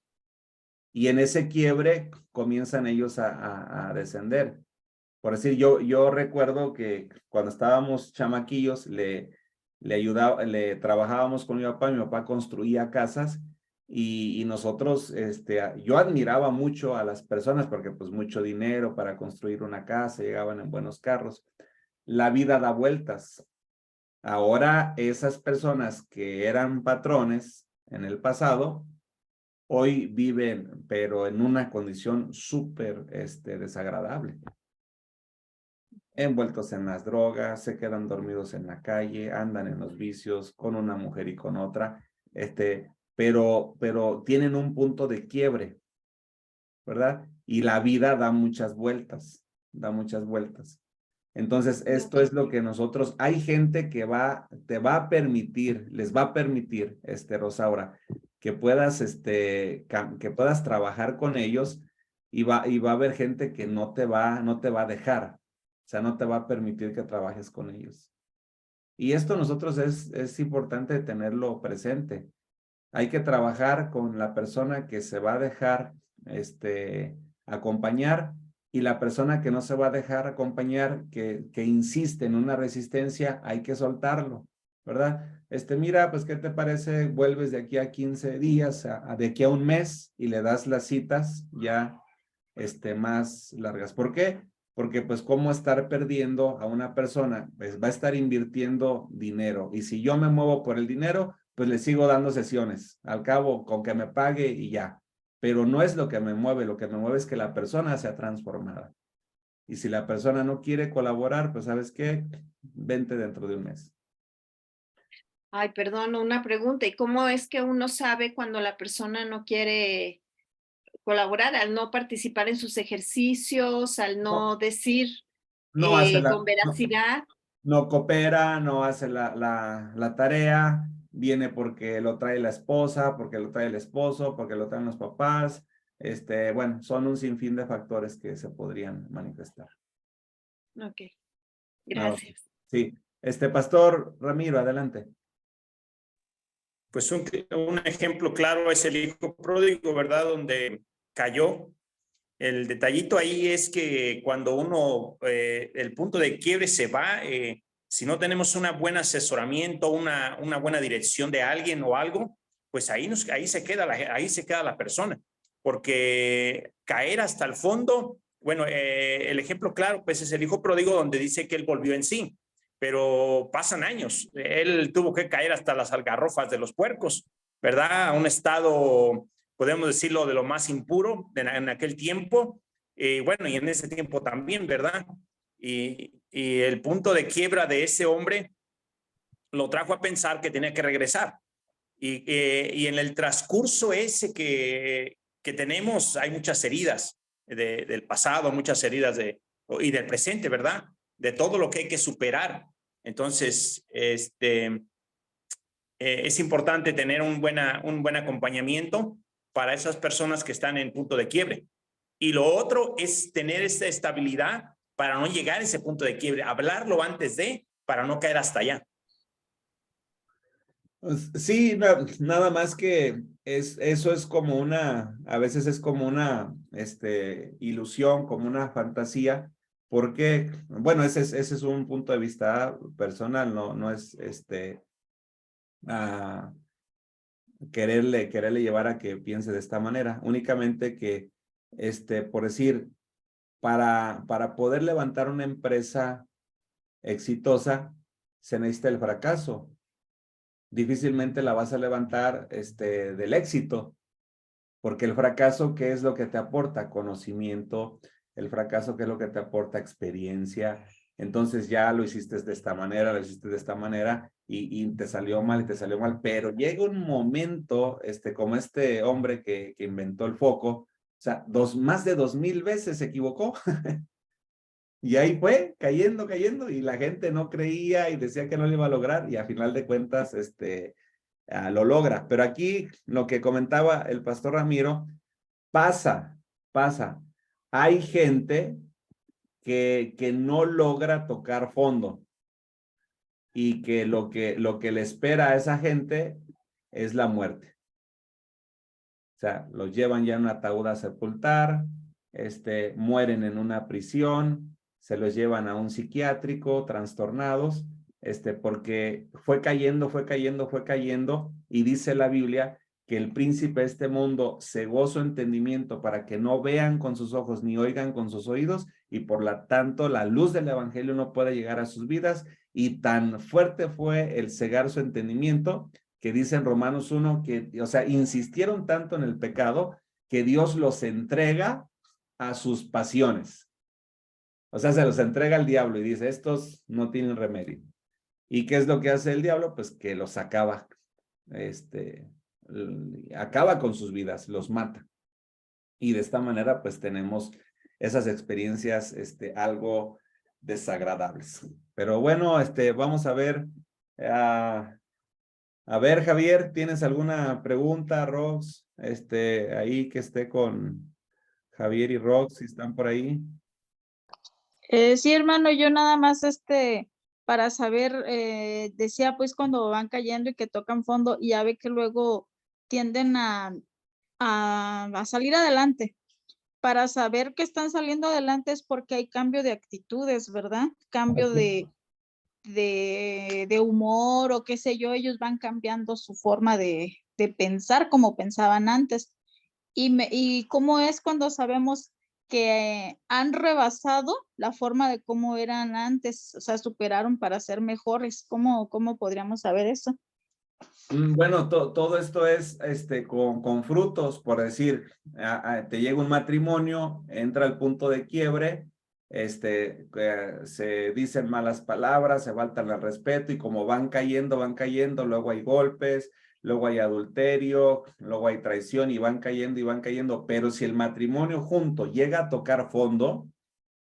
Y en ese quiebre comienzan ellos a descender. Por decir, yo recuerdo que cuando estábamos chamaquillos, le trabajábamos con mi papá construía casas y nosotros, yo admiraba mucho a las personas porque pues mucho dinero para construir una casa, llegaban en buenos carros. La vida da vueltas. Ahora esas personas que eran patrones en el pasado, hoy viven, pero en una condición súper, desagradable, envueltos en las drogas, se quedan dormidos en la calle, andan en los vicios con una mujer y con otra, pero tienen un punto de quiebre, ¿verdad? Y la vida da muchas vueltas, da muchas vueltas. Entonces, esto es lo que nosotros, hay gente que te va a permitir, les va a permitir, Rosaura, que puedas, que puedas trabajar con ellos y va a haber gente que no te va a dejar, o sea, no te va a permitir que trabajes con ellos. Y esto nosotros es importante tenerlo presente. Hay que trabajar con la persona que se va a dejar, acompañar y la persona que no se va a dejar acompañar, que insiste en una resistencia, hay que soltarlo, ¿verdad? Mira, pues, ¿qué te parece? Vuelves de aquí a 15 días, de aquí a un mes y le das las citas ya, más largas. ¿Por qué? Porque pues cómo estar perdiendo a una persona, pues va a estar invirtiendo dinero y si yo me muevo por el dinero, pues le sigo dando sesiones, al cabo con que me pague y ya, pero no es lo que me mueve, lo que me mueve es que la persona sea transformada. Y si la persona no quiere colaborar, pues ¿sabes qué? Vente dentro de un mes. Ay, perdón, una pregunta. ¿Y cómo es que uno sabe cuando la persona no quiere colaborar, al no participar en sus ejercicios, al No, no decir no hace con no, veracidad? no coopera, no hace la tarea, viene porque lo trae la esposa, porque lo trae el esposo, porque lo traen los papás. Bueno, son un sinfín de factores que se podrían manifestar. Ok, Ah, ok. gracias. Sí, Pastor Ramiro, adelante. Pues un ejemplo claro es el hijo pródigo, ¿verdad? Donde cayó. El detallito ahí es que cuando el punto de quiebre se va, si no tenemos un buen asesoramiento, una buena dirección de alguien o algo, pues ahí se queda la persona, porque caer hasta el fondo, bueno, el ejemplo claro, pues es el hijo pródigo donde dice que él volvió en sí, pero pasan años. Él tuvo que caer hasta las algarrofas de los puercos, ¿verdad? A un estado, podemos decirlo, de lo más impuro en aquel tiempo. Bueno, y en ese tiempo también, ¿verdad? Y el punto de quiebra de ese hombre lo trajo a pensar que tenía que regresar. Y en el transcurso ese que tenemos, hay muchas heridas del pasado, muchas heridas y del presente, ¿verdad? De todo lo que hay que superar. Entonces, es importante tener un buen acompañamiento para esas personas que están en punto de quiebre. Y lo otro es tener esta estabilidad para no llegar a ese punto de quiebre, hablarlo antes para no caer hasta allá. Pues, sí, nada más que eso es como a veces es como una, ilusión, como una fantasía, ¿Por qué? Bueno, ese es un punto de vista personal, no es a quererle llevar a que piense de esta manera. Únicamente que, por decir, para poder levantar una empresa exitosa, se necesita el fracaso. Difícilmente la vas a levantar del éxito, porque el fracaso, ¿qué es lo que te aporta? Conocimiento. El fracaso, ¿qué es lo que te aporta? Experiencia. Entonces ya lo hiciste de esta manera, lo hiciste de esta manera y te salió mal y te salió mal. Pero llega un momento, como este hombre que inventó el foco, o sea, más de 2000 veces se equivocó. Y ahí fue, cayendo, y la gente no creía y decía que no lo iba a lograr, y a final de cuentas, lo logra. Pero aquí, lo que comentaba el pastor Ramiro, pasa. Hay gente que no logra tocar fondo, y que lo que le espera a esa gente es la muerte. O sea, los llevan ya en un ataúd a sepultar, mueren en una prisión, se los llevan a un psiquiátrico, trastornados, porque fue cayendo, y dice la Biblia que el príncipe de este mundo cegó su entendimiento para que no vean con sus ojos ni oigan con sus oídos, y por lo tanto la luz del evangelio no puede llegar a sus vidas, y tan fuerte fue el cegar su entendimiento que dice en Romanos 1 que, o sea, insistieron tanto en el pecado que Dios los entrega a sus pasiones. O sea, se los entrega al diablo y dice, estos no tienen remedio. ¿Y qué es lo que hace el diablo? Pues que los acaba, acaba con sus vidas, los mata. Y de esta manera, pues tenemos esas experiencias, algo desagradables. Pero bueno, vamos a ver, a ver, Javier, ¿tienes alguna pregunta, Rox? Ahí que esté con Javier y Rox, si están por ahí. Sí, hermano, yo nada más para saber, decía pues cuando van cayendo y que tocan fondo y ya ve que luego tienden a salir adelante. Para saber que están saliendo adelante es porque hay cambio de actitudes, ¿verdad? Cambio de humor o qué sé yo, ellos van cambiando su forma de pensar como pensaban antes. Y cómo es cuando sabemos que han rebasado la forma de cómo eran antes, o sea, superaron para ser mejores. ¿Cómo podríamos saber eso? Bueno, todo esto es con frutos, por decir, te llega un matrimonio, entra al punto de quiebre, se dicen malas palabras, se faltan al respeto, y como van cayendo, luego hay golpes, luego hay adulterio, luego hay traición, y van cayendo, pero si el matrimonio junto llega a tocar fondo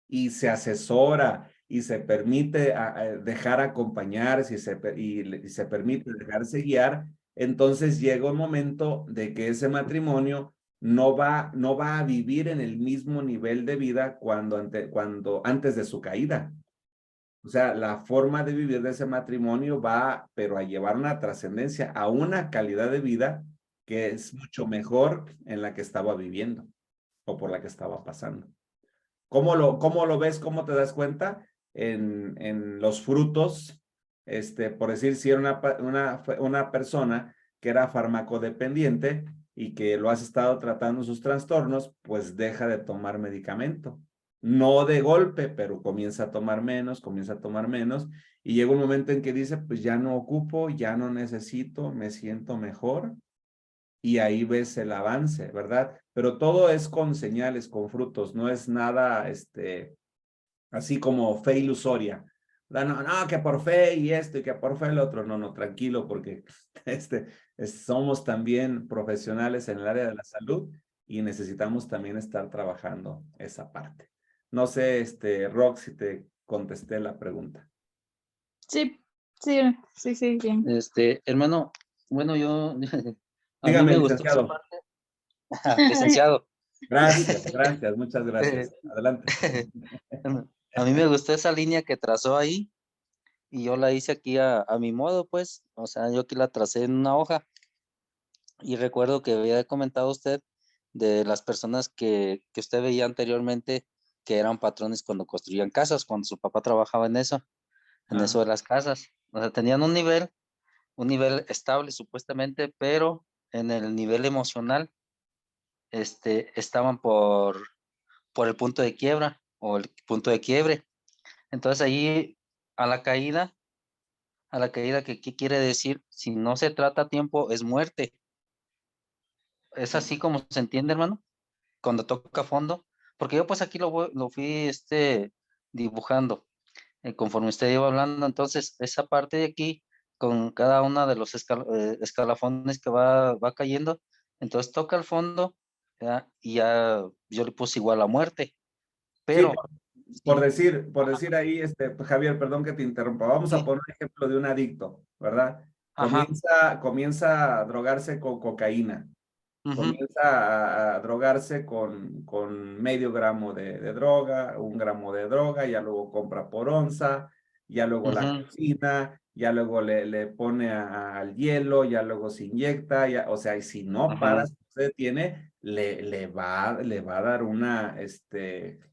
y se asesora y se permite dejar acompañarse y se permite dejarse guiar, entonces llega un momento de que ese matrimonio no va a vivir en el mismo nivel de vida cuando antes de su caída. O sea, la forma de vivir de ese matrimonio va, pero a llevar una trascendencia, a una calidad de vida que es mucho mejor en la que estaba viviendo o por la que estaba pasando. ¿Cómo lo ves? ¿Cómo te das cuenta? En los frutos, por decir, si era una persona que era farmacodependiente y que lo has estado tratando sus trastornos, pues deja de tomar medicamento. No de golpe, pero comienza a tomar menos, y llega un momento en que dice, pues ya no ocupo, ya no necesito, me siento mejor, y ahí ves el avance, ¿verdad? Pero todo es con señales, con frutos, no es nada, así como fe ilusoria. No, que por fe y esto y que por fe el otro. No, tranquilo, porque somos también profesionales en el área de la salud y necesitamos también estar trabajando esa parte. No sé, Rox, si te contesté la pregunta. Sí, bien. Hermano, bueno, yo, a mí Dígame, me gustó esa licenciado. parte. Licenciado. Gracias, muchas gracias. Adelante. A mí me gustó esa línea que trazó ahí y yo la hice aquí a mi modo, pues, o sea, yo aquí la tracé en una hoja y recuerdo que había comentado usted de las personas que usted veía anteriormente que eran patrones cuando construían casas, cuando su papá trabajaba en eso de las casas. O sea, tenían un nivel estable supuestamente, pero en el nivel emocional, estaban por el punto de quiebra o el punto de quiebre. Entonces ahí a la caída, ¿qué quiere decir? Si no se trata a tiempo, es muerte. Es así como se entiende, hermano, cuando toca fondo, porque yo pues aquí lo fui dibujando conforme usted iba hablando. Entonces esa parte de aquí, con cada una de los escalafones que va cayendo, entonces toca el fondo, ¿ya? Y ya yo le puse igual a muerte, Sí, pero por sí, decir ahí, Javier, perdón que te interrumpa. Vamos a sí, poner un ejemplo de un adicto, ¿verdad? ajá, Comienza a drogarse con cocaína. ujú, Comienza a drogarse con medio gramo de droga, 1 gramo de droga, ya luego compra por onza, ya luego la ujú, cocina, ya luego le pone al hielo, ya luego se inyecta, ya, o sea, y si no para, ajá, si no se detiene, le va a dar una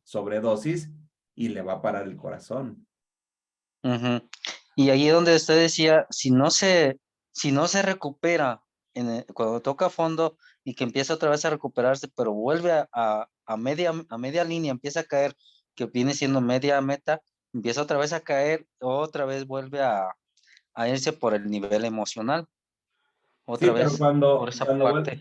sobredosis y le va a parar el corazón. ujú. Y ahí donde usted decía, si no se recupera cuando toca fondo y que empieza otra vez a recuperarse, pero vuelve a media línea, empieza a caer, que viene siendo media meta, empieza otra vez a caer, otra vez vuelve a irse por el nivel emocional, Sí, otra pero vez por esa parte.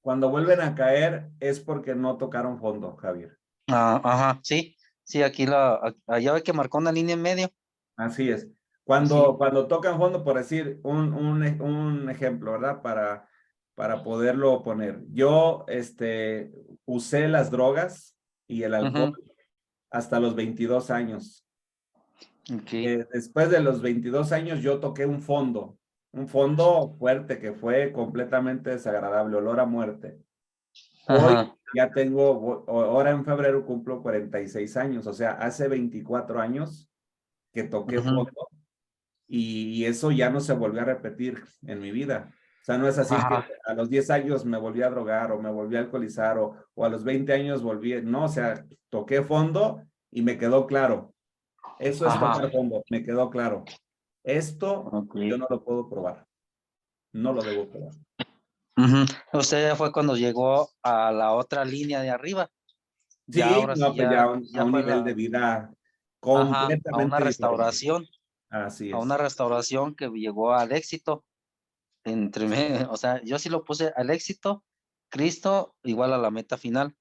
cuando vuelven a caer es porque no tocaron fondo, Javier. Ajá, sí, sí, allá ve que marcó una línea en medio, Así es. así. Cuando tocan fondo, por decir un ejemplo, ¿verdad? Para poderlo poner. Yo, usé las drogas y el alcohol Ujú, hasta los 22 años. ok, Después de los 22 años, yo toqué un fondo fuerte que fue completamente desagradable, olor a muerte. Hoy ajá, ya ahora en febrero cumplo 46 años, o sea, hace 24 años que toqué ujú, fondo. Y eso ya no se volvió a repetir en mi vida. O sea, no es así que ajá, a los 10 años me volví a drogar o me volví a alcoholizar o a los 20 años volví, no, o sea, toqué fondo y me quedó claro. Eso es ajá, tocar fondo, me quedó claro. Esto ok. yo no lo puedo probar, no lo debo probar. Ujú. Usted ya fue cuando llegó a la otra línea de arriba. Ya Sí, ahora sí, no, pues ya, ya a ya un fue nivel de vida a una completamente diferente. restauración, Así a una es. restauración que llegó al éxito. O sea, yo sí lo puse al éxito, Cristo igual a la meta final.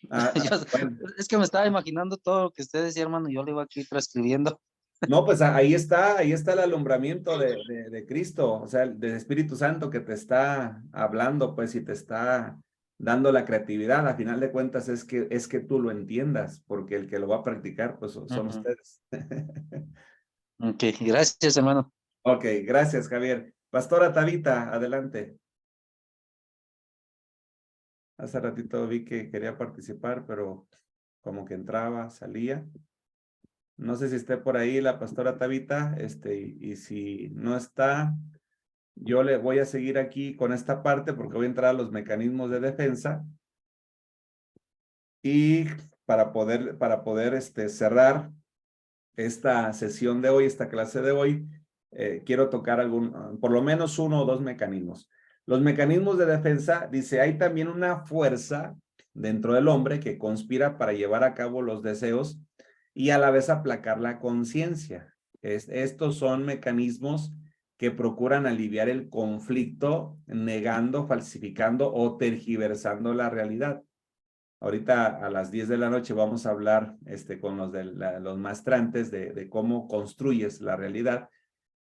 Bueno. Es que me estaba imaginando todo lo que usted decía, hermano, y yo lo iba aquí transcribiendo. No, pues ahí está el alumbramiento de Cristo, o sea, del Espíritu Santo que te está hablando, pues, y te está dando la creatividad. A final de cuentas es que tú lo entiendas, porque el que lo va a practicar, pues, son Ujú. ustedes. Ok, gracias, hermano. Ok, gracias, Javier. Pastora Tabita, adelante. Hace ratito vi que quería participar, pero como que entraba, salía. No sé si esté por ahí la pastora Tabita, y si no está, yo le voy a seguir aquí con esta parte porque voy a entrar a los mecanismos de defensa y para poder cerrar esta sesión de hoy, esta clase de hoy, quiero tocar por lo menos 1 o 2 mecanismos. Los mecanismos de defensa, dice, hay también una fuerza dentro del hombre que conspira para llevar a cabo los deseos y a la vez aplacar la conciencia. Estos son mecanismos que procuran aliviar el conflicto negando, falsificando o tergiversando la realidad. Ahorita a las 10 de la noche vamos a hablar con los maestrantes de cómo construyes la realidad.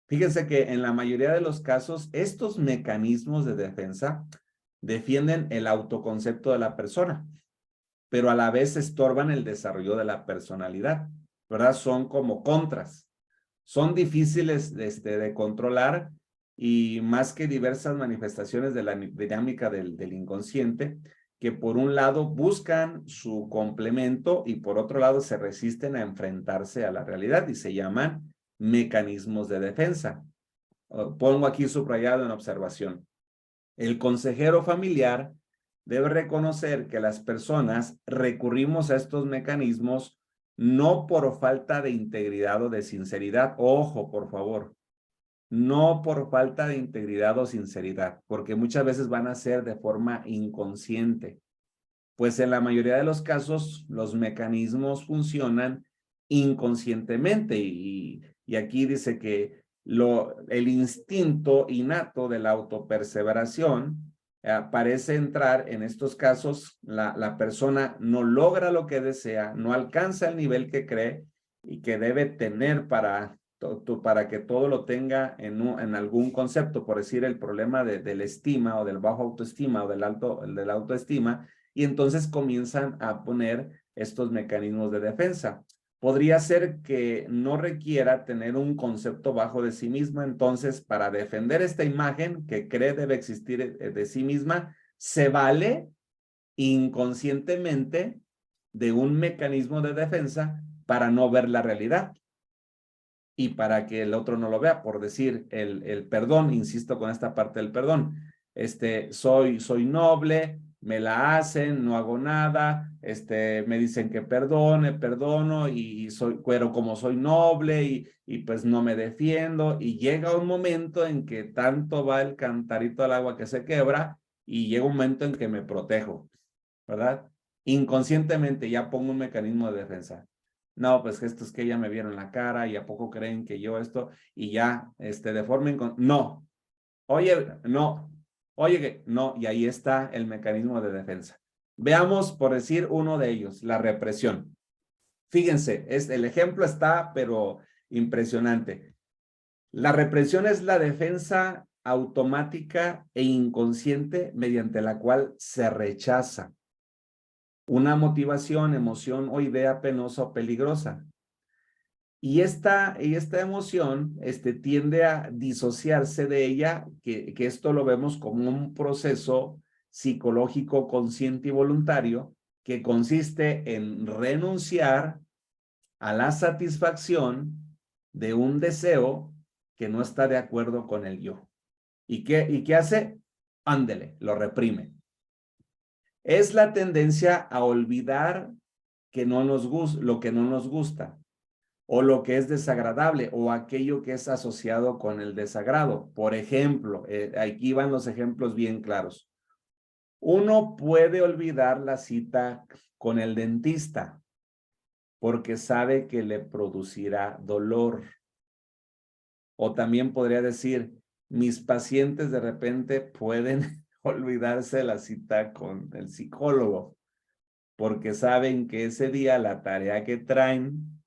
Fíjense que en la mayoría de los casos, estos mecanismos de defensa defienden el autoconcepto de la persona, pero a la vez estorban el desarrollo de la personalidad, ¿verdad? Son como contras. Son difíciles de controlar y más que diversas manifestaciones de la dinámica del inconsciente, que por un lado buscan su complemento y por otro lado se resisten a enfrentarse a la realidad y se llaman mecanismos de defensa. Pongo aquí subrayado en observación. El consejero familiar debe reconocer que las personas recurrimos a estos mecanismos no por falta de integridad o de sinceridad. Ojo, por favor. No por falta de integridad o sinceridad, porque muchas veces van a ser de forma inconsciente. Pues en la mayoría de los casos, los mecanismos funcionan inconscientemente y aquí dice que el instinto innato de la autoperseveración parece entrar en estos casos, la persona no logra lo que desea, no alcanza el nivel que cree y que debe tener para que todo lo tenga en algún concepto, por decir el problema del estima o del bajo autoestima o del la autoestima, y entonces comienzan a poner estos mecanismos de defensa. Podría ser que no requiera tener un concepto bajo de sí misma, entonces para defender esta imagen que cree debe existir de sí misma, se vale inconscientemente de un mecanismo de defensa para no ver la realidad y para que el otro no lo vea, por decir el perdón, insisto con esta parte del perdón, soy noble, me la hacen, no hago nada, me dicen que perdone, perdono, pero como soy noble y pues no me defiendo, y llega un momento en que tanto va el cantarito al agua que se quebra, y llega un momento en que me protejo, ¿verdad? Inconscientemente ya pongo un mecanismo de defensa. No, pues esto es que ya me vieron la cara y a poco creen que yo esto, y ya, de forma no. Oye, no. Oye, no, y ahí está el mecanismo de defensa. Veamos, por decir uno de ellos, la represión. Fíjense, el ejemplo está, pero impresionante. La represión es la defensa automática e inconsciente mediante la cual se rechaza una motivación, emoción o idea penosa o peligrosa. Y esta emoción tiende a disociarse de ella, que esto lo vemos como un proceso psicológico consciente y voluntario que consiste en renunciar a la satisfacción de un deseo que no está de acuerdo con el yo. ¿Y qué hace? Ándele, lo reprime. Es la tendencia a olvidar que no nos lo que no nos gusta, o lo que es desagradable, o aquello que es asociado con el desagrado. Por ejemplo, aquí van los ejemplos bien claros. Uno puede olvidar la cita con el dentista porque sabe que le producirá dolor. O también podría decir, mis pacientes de repente pueden olvidarse de la cita con el psicólogo porque saben que ese día la tarea que traen,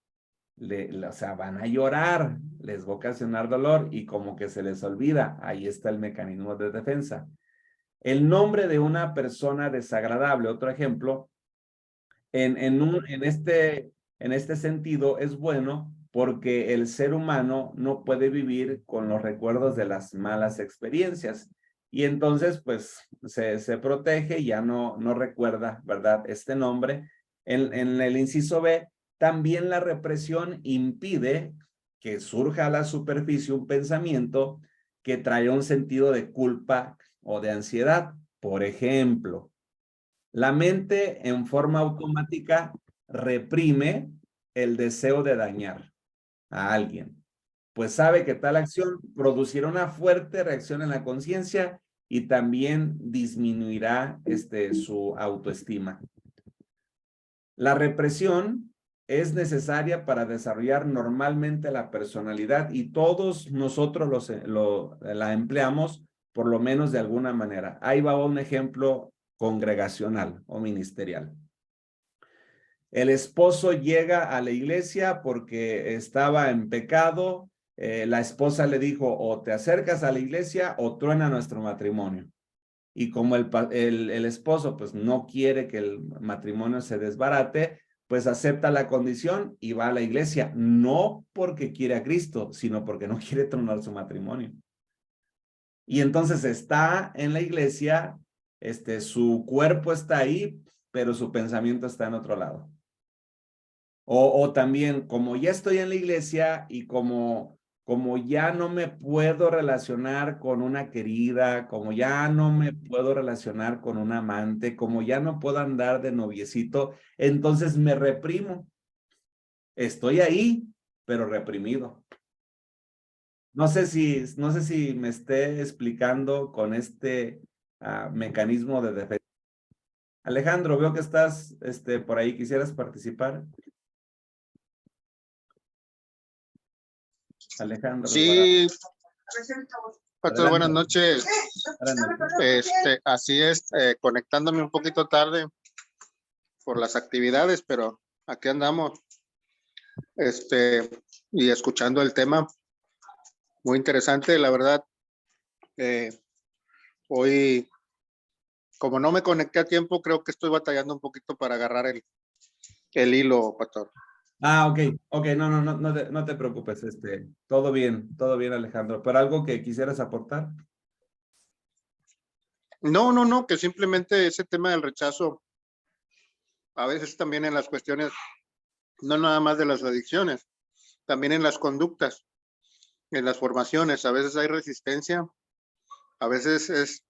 o sea, van a llorar, les va a ocasionar dolor y como que se les olvida. Ahí está el mecanismo de defensa. El nombre de una persona desagradable, otro ejemplo, en este sentido es bueno porque el ser humano no puede vivir con los recuerdos de las malas experiencias. Y entonces, pues, se protege y ya no recuerda, ¿verdad? Este nombre. En el inciso B, también la represión impide que surja a la superficie un pensamiento que trae un sentido de culpa o de ansiedad. Por ejemplo, la mente en forma automática reprime el deseo de dañar a alguien, pues sabe que tal acción producirá una fuerte reacción en la conciencia y también disminuirá su autoestima. La represión es necesaria para desarrollar normalmente la personalidad y todos nosotros la empleamos por lo menos de alguna manera. Ahí va un ejemplo congregacional o ministerial. El esposo llega a la iglesia porque estaba en pecado. La esposa le dijo, o te acercas a la iglesia o truena nuestro matrimonio. Y como el esposo pues no quiere que el matrimonio se desbarate, pues acepta la condición y va a la iglesia, no porque quiere a Cristo, sino porque no quiere tronar su matrimonio. Y entonces está en la iglesia, su cuerpo está ahí, pero su pensamiento está en otro lado. O también, como ya estoy en la iglesia y como como ya no me puedo relacionar con una querida, como ya no me puedo relacionar con un amante, como ya no puedo andar de noviecito, entonces me reprimo. Estoy ahí, pero reprimido. No sé si me esté explicando con este mecanismo de defensa. Alejandro, veo que estás por ahí. ¿Quisieras participar? Alejandro Alvarado. Sí, pastor, buenas Adelante. noches. Adelante. Así es, conectándome un poquito tarde por las actividades, pero aquí andamos, y escuchando el tema. Muy interesante, la verdad. Hoy, como no me conecté a tiempo, creo que estoy batallando un poquito para agarrar el hilo, pastor. Ok, no te preocupes, todo bien, Alejandro. ¿Pero algo que quisieras aportar? No, que simplemente ese tema del rechazo, a veces también en las cuestiones, no nada más de las adicciones, también en las conductas, en las formaciones, a veces hay resistencia, a veces es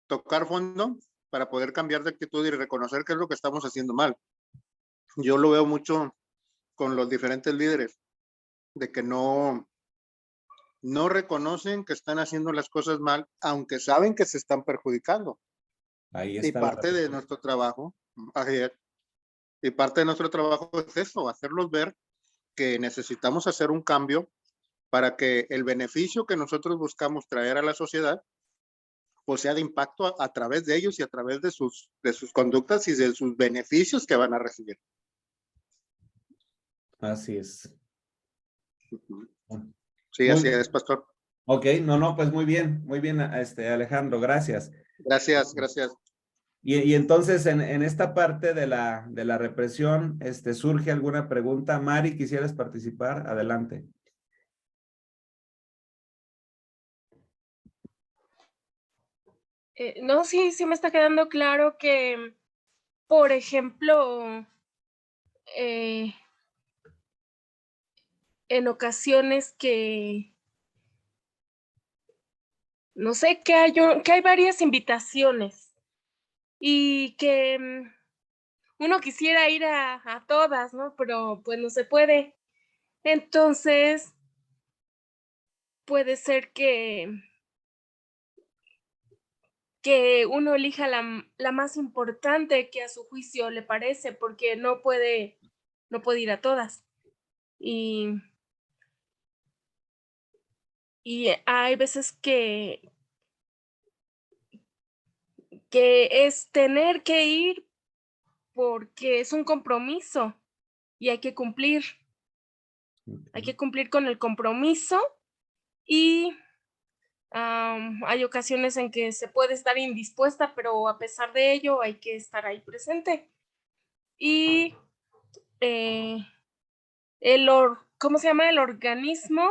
tocar fondo para poder cambiar de actitud y reconocer qué es lo que estamos haciendo mal. Yo lo veo mucho con los diferentes líderes, de que no reconocen que están haciendo las cosas mal, aunque saben que se están perjudicando. Ahí Y está parte de nuestro trabajo, y parte de nuestro trabajo es eso, hacerlos ver que necesitamos hacer un cambio para que el beneficio que nosotros buscamos traer a la sociedad pues sea de impacto a través de ellos y a través de sus conductas y de sus beneficios que van a recibir. Así es. Sí, así es, pastor. Ok, pues muy bien, Alejandro, gracias. Gracias. Y entonces en esta parte de la represión, ¿surge alguna pregunta? Mari, ¿quisieras participar? Adelante. No, sí me está quedando claro que, por ejemplo, en ocasiones que, no sé, que hay varias invitaciones y que uno quisiera ir a todas, ¿no? Pero pues no se puede. Entonces, puede ser que uno elija la más importante que a su juicio le parece, porque no puede ir a todas. Y hay veces que es tener que ir porque es un compromiso y hay que cumplir. Hay que cumplir con el compromiso y hay ocasiones en que se puede estar indispuesta, pero a pesar de ello hay que estar ahí presente. Y ¿cómo se llama? El organismo,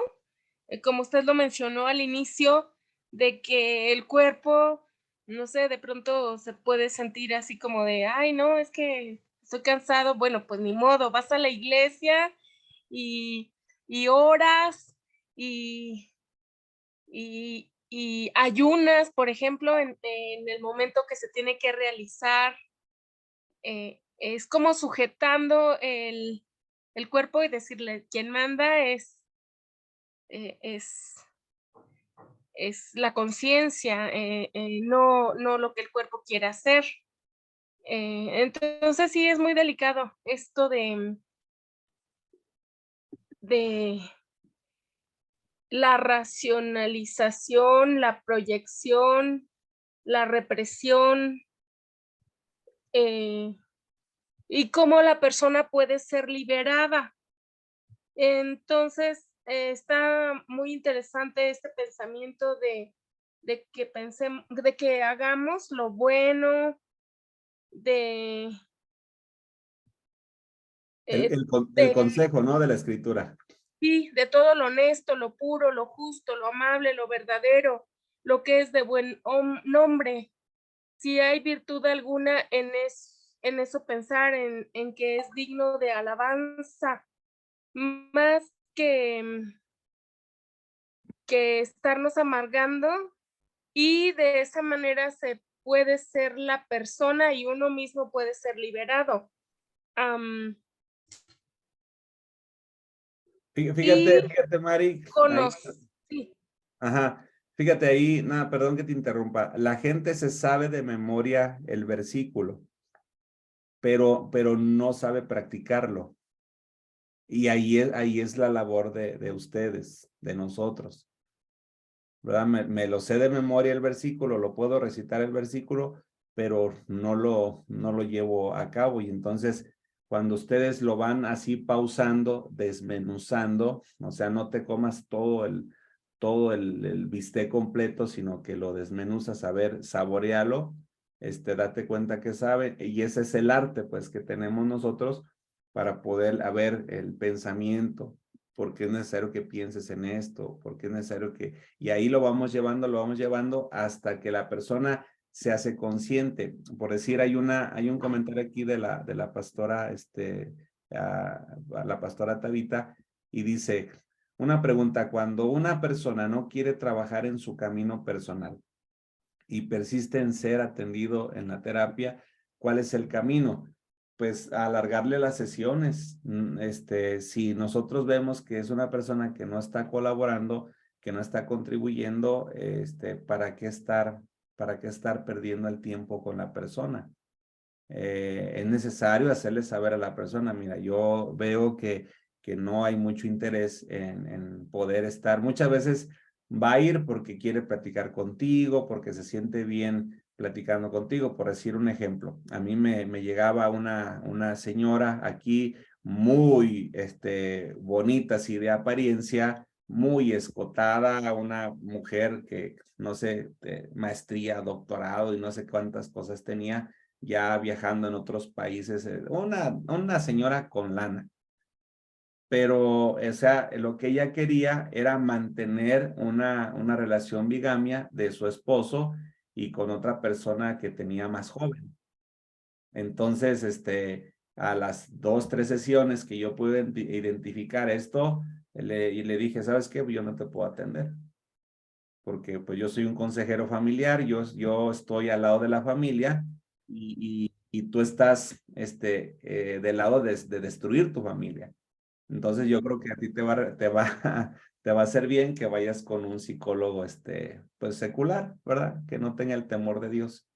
como usted lo mencionó al inicio, de que el cuerpo, no sé, de pronto se puede sentir así como de, ay, no, es que estoy cansado. Bueno, pues ni modo, vas a la iglesia y oras y ayunas, por ejemplo, en el momento que se tiene que realizar. Es como sujetando el cuerpo y decirle, quien manda es la conciencia, no lo que el cuerpo quiere hacer. Entonces sí es muy delicado esto de la racionalización, la proyección, la represión, y cómo la persona puede ser liberada. Entonces, está muy interesante este pensamiento de que hagamos lo bueno, de El consejo, ¿no? De la escritura. sí, de todo lo honesto, lo puro, lo justo, lo amable, lo verdadero, lo que es de buen nombre. Si hay virtud alguna en eso pensar, en que es digno de alabanza, más que que estarnos amargando, y de esa manera se puede ser la persona y uno mismo puede ser liberado. Fíjate, fíjate, Mari, ahí, Sí, ajá, fíjate ahí, nada, perdón que te interrumpa. La gente se sabe de memoria el versículo, pero no sabe practicarlo. Y ahí es la labor de ustedes, de nosotros, ¿verdad? Me lo sé de memoria el versículo, lo puedo recitar el versículo, pero no lo llevo a cabo. Y entonces, cuando ustedes lo van así pausando, desmenuzando, o sea, no te comas todo el bistec completo, sino que lo desmenuzas, a ver, saborealo, date cuenta que sabe, y ese es el arte, pues, que tenemos nosotros para poder ver el pensamiento, por qué es necesario que pienses en esto, por qué es necesario que... Y ahí lo vamos llevando hasta que la persona se hace consciente. Por decir, hay un comentario aquí de la pastora, a la pastora Tabita, y dice, una pregunta, cuando una persona no quiere trabajar en su camino personal y persiste en ser atendido en la terapia, ¿cuál es el camino? Pues alargarle las sesiones. Si nosotros vemos que es una persona que no está colaborando, que no está contribuyendo, ¿para qué estar perdiendo el tiempo con la persona? Es necesario hacerle saber a la persona, mira, yo veo que no hay mucho interés en poder estar. Muchas veces va a ir porque quiere platicar contigo, porque se siente bien platicando contigo. Por decir un ejemplo, a mí me llegaba una señora aquí muy bonita, así de apariencia, muy escotada, una mujer que, no sé, maestría, doctorado y no sé cuántas cosas tenía, ya viajando en otros países, una señora con lana. Pero, o sea, lo que ella quería era mantener una relación bigamia de su esposo y con otra persona que tenía más joven. Entonces, a las 2, 3 sesiones que yo pude identificar esto, y le dije, ¿sabes qué? Yo no te puedo atender. Porque pues yo soy un consejero familiar, yo estoy al lado de la familia y tú estás del lado de destruir tu familia. Entonces yo creo que a ti te va a hacer bien que vayas con un psicólogo pues secular, ¿verdad? Que no tenga el temor de Dios.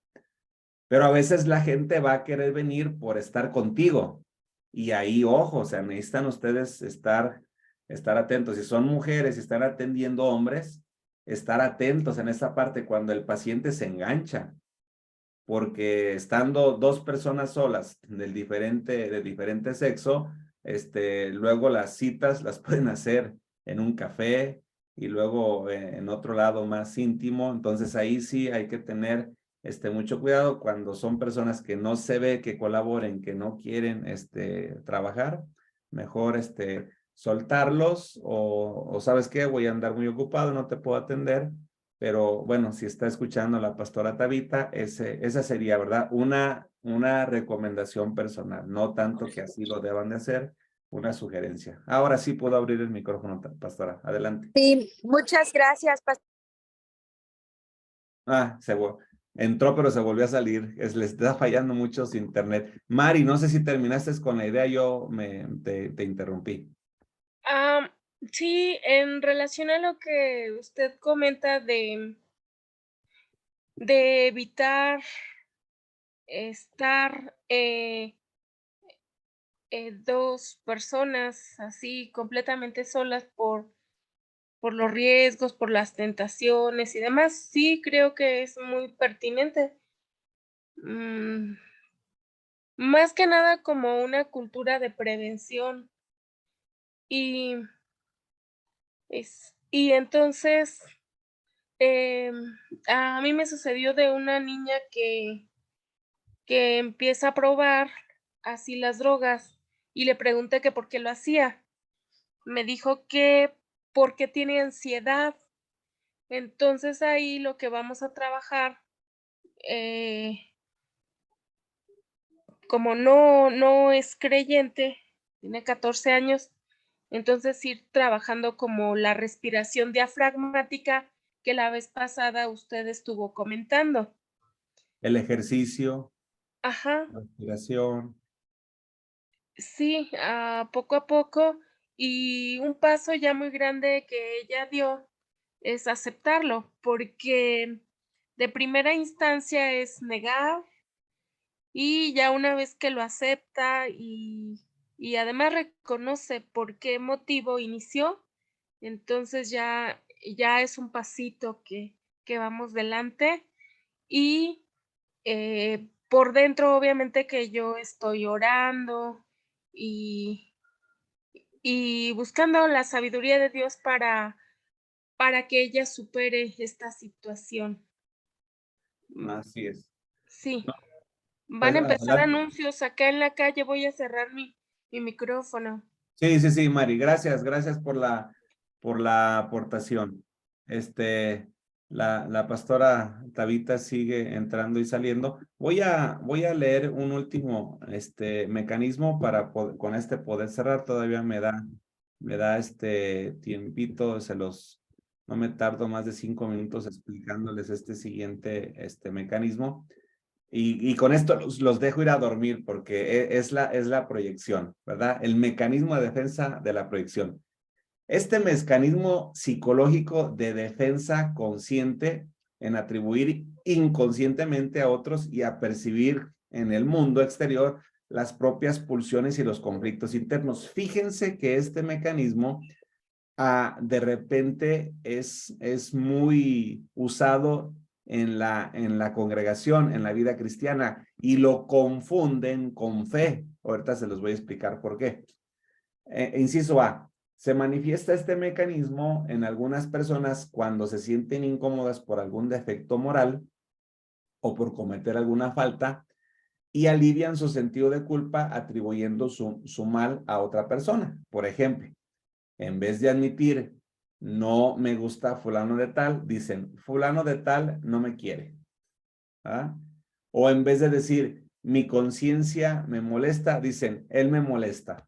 Pero a veces la gente va a querer venir por estar contigo. Y ahí, ojo, o sea, necesitan ustedes estar atentos. Si son mujeres y están atendiendo hombres, estar atentos en esa parte cuando el paciente se engancha. Porque estando dos personas solas de diferente sexo, luego las citas las pueden hacer en un café y luego en otro lado más íntimo. Entonces ahí sí hay que tener mucho cuidado cuando son personas que no se ve que colaboren, que no quieren trabajar. Mejor soltarlos o ¿sabes qué? Voy a andar muy ocupado, no te puedo atender. Pero bueno, si está escuchando la pastora Tabita, esa sería, ¿verdad? Una recomendación personal, no tanto que así lo deban de hacer, una sugerencia. Ahora sí puedo abrir el micrófono, pastora. Adelante. Sí, muchas gracias, pastor. Ah, entró, pero se volvió a salir. Le está fallando mucho su internet. Mari, no sé si terminaste con la idea, te interrumpí. Sí, en relación a lo que usted comenta de evitar estar dos personas así completamente solas por los riesgos, por las tentaciones y demás, sí creo que es muy pertinente. Más que nada como una cultura de prevención. Y y entonces, a mí me sucedió de una niña que empieza a probar así las drogas, y le pregunté que por qué lo hacía. Me dijo que porque tiene ansiedad. Entonces, ahí lo que vamos a trabajar, como no es creyente, tiene 14 años, Entonces ir trabajando como la respiración diafragmática que la vez pasada usted estuvo comentando. El ejercicio, Ajá, la respiración. sí, poco a poco. Y un paso ya muy grande que ella dio es aceptarlo, porque de primera instancia es negar y ya una vez que lo acepta y además reconoce por qué motivo inició, entonces ya es un pasito que vamos delante y por dentro obviamente que yo estoy orando y, y buscando la sabiduría de Dios para que ella supere esta situación. Así es. Sí, van Pues a empezar adelante. anuncios acá en la calle, voy a cerrar mi micrófono. Sí, sí, sí, Mari, gracias, gracias por la aportación. La pastora Tabita sigue entrando y saliendo. Voy a leer un último mecanismo para con este poder cerrar. Todavía me da tiempito, no me tardo más de 5 minutos explicándoles este siguiente mecanismo. Y con esto los dejo ir a dormir porque es la proyección, ¿verdad? El mecanismo de defensa de la proyección. Este mecanismo psicológico de defensa consciente en atribuir inconscientemente a otros y a percibir en el mundo exterior las propias pulsiones y los conflictos internos. Fíjense que este mecanismo de repente es muy usado en la congregación, en la vida cristiana, y lo confunden con fe. Ahorita se los voy a explicar por qué. Inciso A, se manifiesta este mecanismo en algunas personas cuando se sienten incómodas por algún defecto moral o por cometer alguna falta y alivian su sentido de culpa atribuyendo su mal a otra persona. Por ejemplo, en vez de admitir, no me gusta fulano de tal, dicen, fulano de tal no me quiere. ¿Ah? O en vez de decir, mi conciencia me molesta, dicen, él me molesta.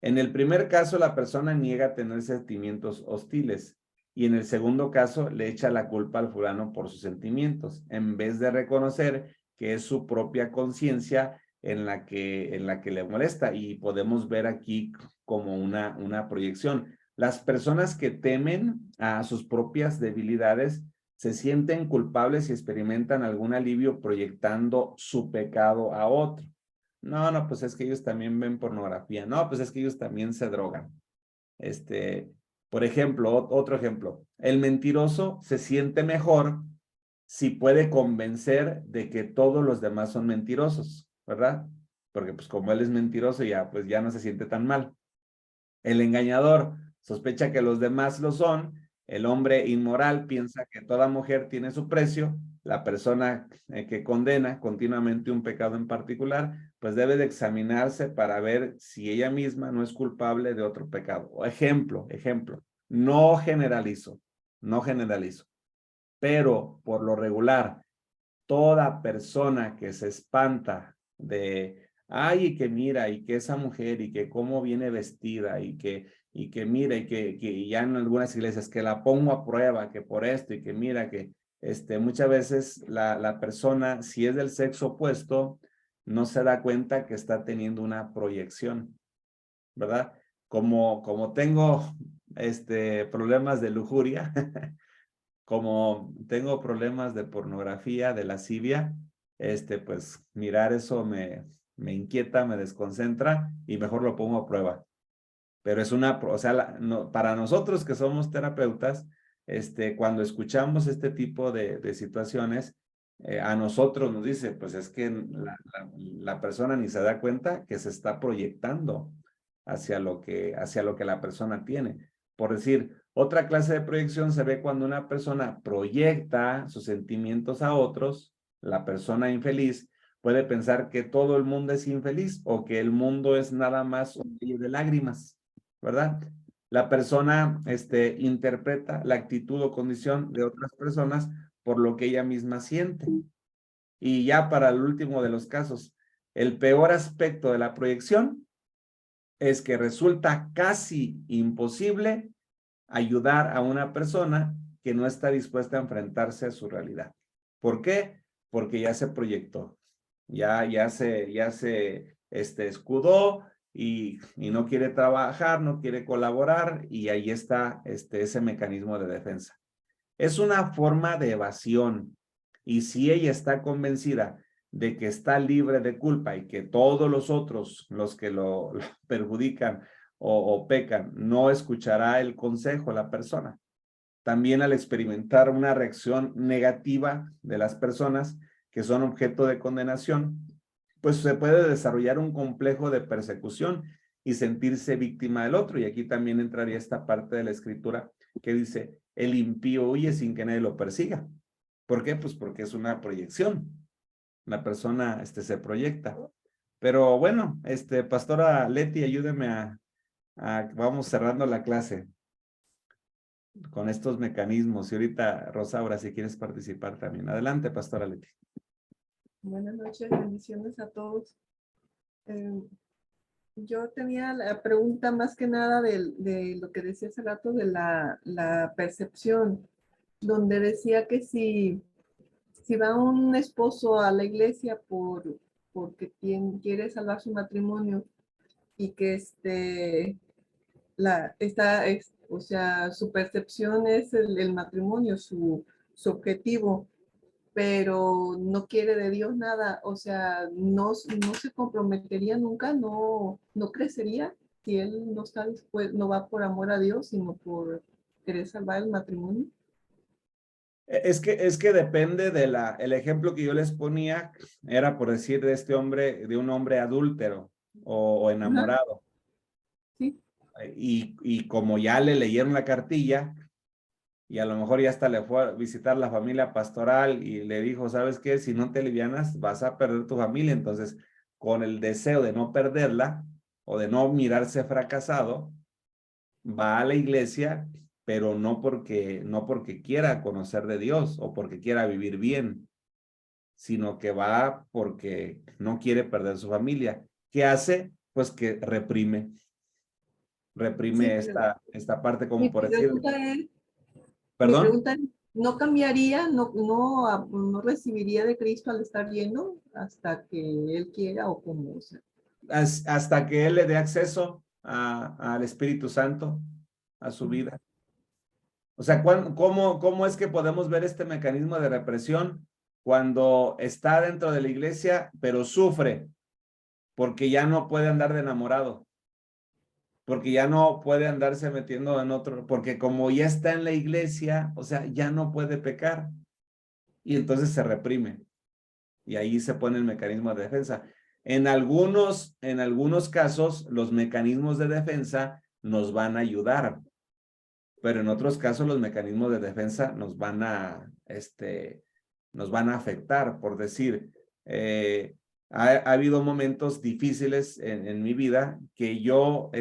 En el primer caso, la persona niega tener sentimientos hostiles y en el segundo caso le echa la culpa al fulano por sus sentimientos, en vez de reconocer que es su propia conciencia en la que le molesta. Y podemos ver aquí como una proyección. Las personas que temen a sus propias debilidades se sienten culpables y experimentan algún alivio proyectando su pecado a otro. No, pues es que ellos también ven pornografía. No, pues es que ellos también se drogan. Por ejemplo, otro ejemplo. El mentiroso se siente mejor si puede convencer de que todos los demás son mentirosos, ¿verdad? Porque pues como él es mentiroso ya, pues ya no se siente tan mal. El engañador sospecha que los demás lo son. El hombre inmoral piensa que toda mujer tiene su precio. La persona que condena continuamente un pecado en particular, pues debe de examinarse para ver si ella misma no es culpable de otro pecado. O ejemplo, no generalizo, pero por lo regular, toda persona que se espanta de, ay, y que mira, y que esa mujer, y que cómo viene vestida, y que mira, y que ya en algunas iglesias, que la pongo a prueba, que por esto, y que mira, que muchas veces la persona, si es del sexo opuesto, no se da cuenta que está teniendo una proyección, ¿verdad? Como tengo problemas de lujuria, como tengo problemas de pornografía, de lascivia, pues mirar eso me inquieta, me desconcentra y mejor lo pongo a prueba. Pero es o sea, para nosotros que somos terapeutas, cuando escuchamos este tipo de situaciones, a nosotros nos dice, pues es que la persona ni se da cuenta que se está proyectando hacia lo que la persona tiene. Por decir, otra clase de proyección se ve cuando una persona proyecta sus sentimientos a otros. La persona infeliz puede pensar que todo el mundo es infeliz o que el mundo es nada más un río de lágrimas, ¿verdad? La persona interpreta la actitud o condición de otras personas por lo que ella misma siente. Y ya para el último de los casos, el peor aspecto de la proyección es que resulta casi imposible ayudar a una persona que no está dispuesta a enfrentarse a su realidad. ¿Por qué? Porque ya se proyectó, ya se escudó y no quiere trabajar, no quiere colaborar, y ahí está ese mecanismo de defensa. Es una forma de evasión, y si ella está convencida de que está libre de culpa y que todos los otros, los que lo perjudican o pecan, no escuchará el consejo de la persona. También al experimentar una reacción negativa de las personas que son objeto de condenación, pues se puede desarrollar un complejo de persecución y sentirse víctima del otro. Y aquí también entraría esta parte de la escritura que dice, el impío huye sin que nadie lo persiga. ¿Por qué? Pues porque es una proyección. La persona se proyecta. Pero bueno, pastora Leti, ayúdeme vamos cerrando la clase con estos mecanismos. Y ahorita, Rosaura, si quieres participar también. Adelante, pastora Leti. Buenas noches, bendiciones a todos. Yo tenía la pregunta más que nada de lo que decía hace rato de la percepción, donde decía que si va un esposo a la iglesia porque quiere salvar su matrimonio y que o sea, su percepción es el matrimonio, su objetivo, pero no quiere de Dios nada, o sea, no se comprometería nunca, no crecería si él no está dispuesto, no va por amor a Dios, sino por querer salvar el matrimonio. Es que depende el ejemplo que yo les ponía, era por decir de un hombre adúltero o enamorado. Sí. Y como ya le leyeron la cartilla, y a lo mejor ya hasta le fue a visitar la familia pastoral y le dijo, ¿sabes qué? Si no te alivianas, vas a perder tu familia. Entonces, con el deseo de no perderla o de no mirarse fracasado, va a la iglesia, pero no porque quiera conocer de Dios o porque quiera vivir bien, sino que va porque no quiere perder su familia. ¿Qué hace? Pues que reprime Sí, esta parte, como mi por decir, pregunta ¿perdón? es, ¿no cambiaría, no recibiría de Cristo al estar yendo hasta que Él quiera o como? O sea? Hasta que Él le dé acceso al Espíritu Santo a su vida. O sea, ¿cómo es que podemos ver este mecanismo de represión cuando está dentro de la iglesia, pero sufre porque ya no puede andar de enamorado? Porque ya no puede andarse metiendo en otro, porque como ya está en la iglesia, o sea, ya no puede pecar. Y entonces se reprime. Y ahí se pone el mecanismo de defensa. En algunos casos, los mecanismos de defensa nos van a ayudar, pero en otros casos los mecanismos de defensa nos van a afectar. Por decir, ha habido momentos difíciles en mi vida que yo,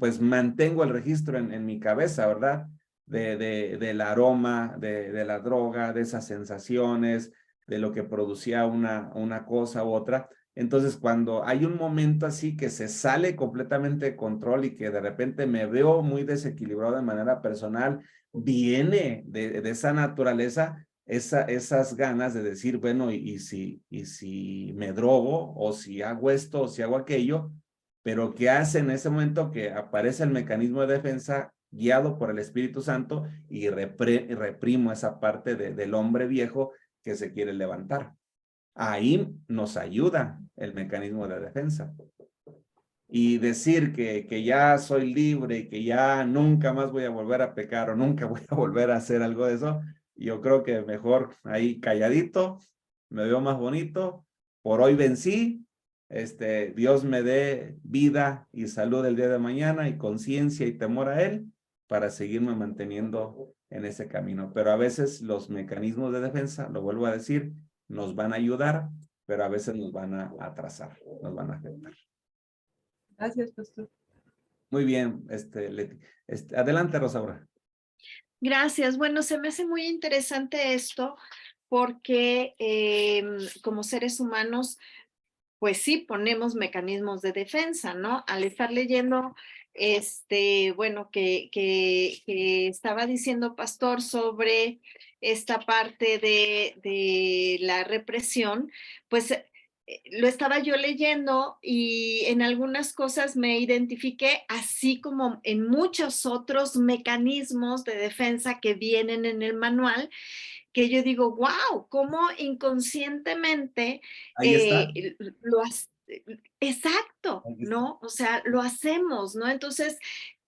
pues mantengo el registro en mi cabeza, ¿verdad? Del aroma, de la droga, de esas sensaciones, de lo que producía una cosa u otra. Entonces, cuando hay un momento así que se sale completamente de control y que de repente me veo muy desequilibrado de manera personal, viene de esa naturaleza esas ganas de decir, bueno, y si me drogo, o si hago esto, o si hago aquello, pero ¿qué hace en ese momento? Que aparece el mecanismo de defensa guiado por el Espíritu Santo y reprimo esa parte del hombre viejo que se quiere levantar. Ahí nos ayuda el mecanismo de defensa. Y decir que ya soy libre y que ya nunca más voy a volver a pecar o nunca voy a volver a hacer algo de eso, yo creo que mejor ahí calladito, me veo más bonito, por hoy vencí, Dios me dé vida y salud el día de mañana y conciencia y temor a Él para seguirme manteniendo en ese camino. Pero a veces los mecanismos de defensa, lo vuelvo a decir, nos van a ayudar, pero a veces nos van a atrasar, nos van a afectar. Gracias, pastor. Muy bien, Leti. Adelante, Rosaura. Gracias. Bueno, se me hace muy interesante esto porque como seres humanos pues sí, ponemos mecanismos de defensa, ¿no? Al estar leyendo, bueno, que estaba diciendo Pastor sobre esta parte de la represión, pues lo estaba yo leyendo y en algunas cosas me identifiqué, así como en muchos otros mecanismos de defensa que vienen en el manual, que yo digo, wow, cómo inconscientemente Ahí está. lo hace. Exacto, Ahí está. ¿no? O sea, lo hacemos, ¿no? Entonces,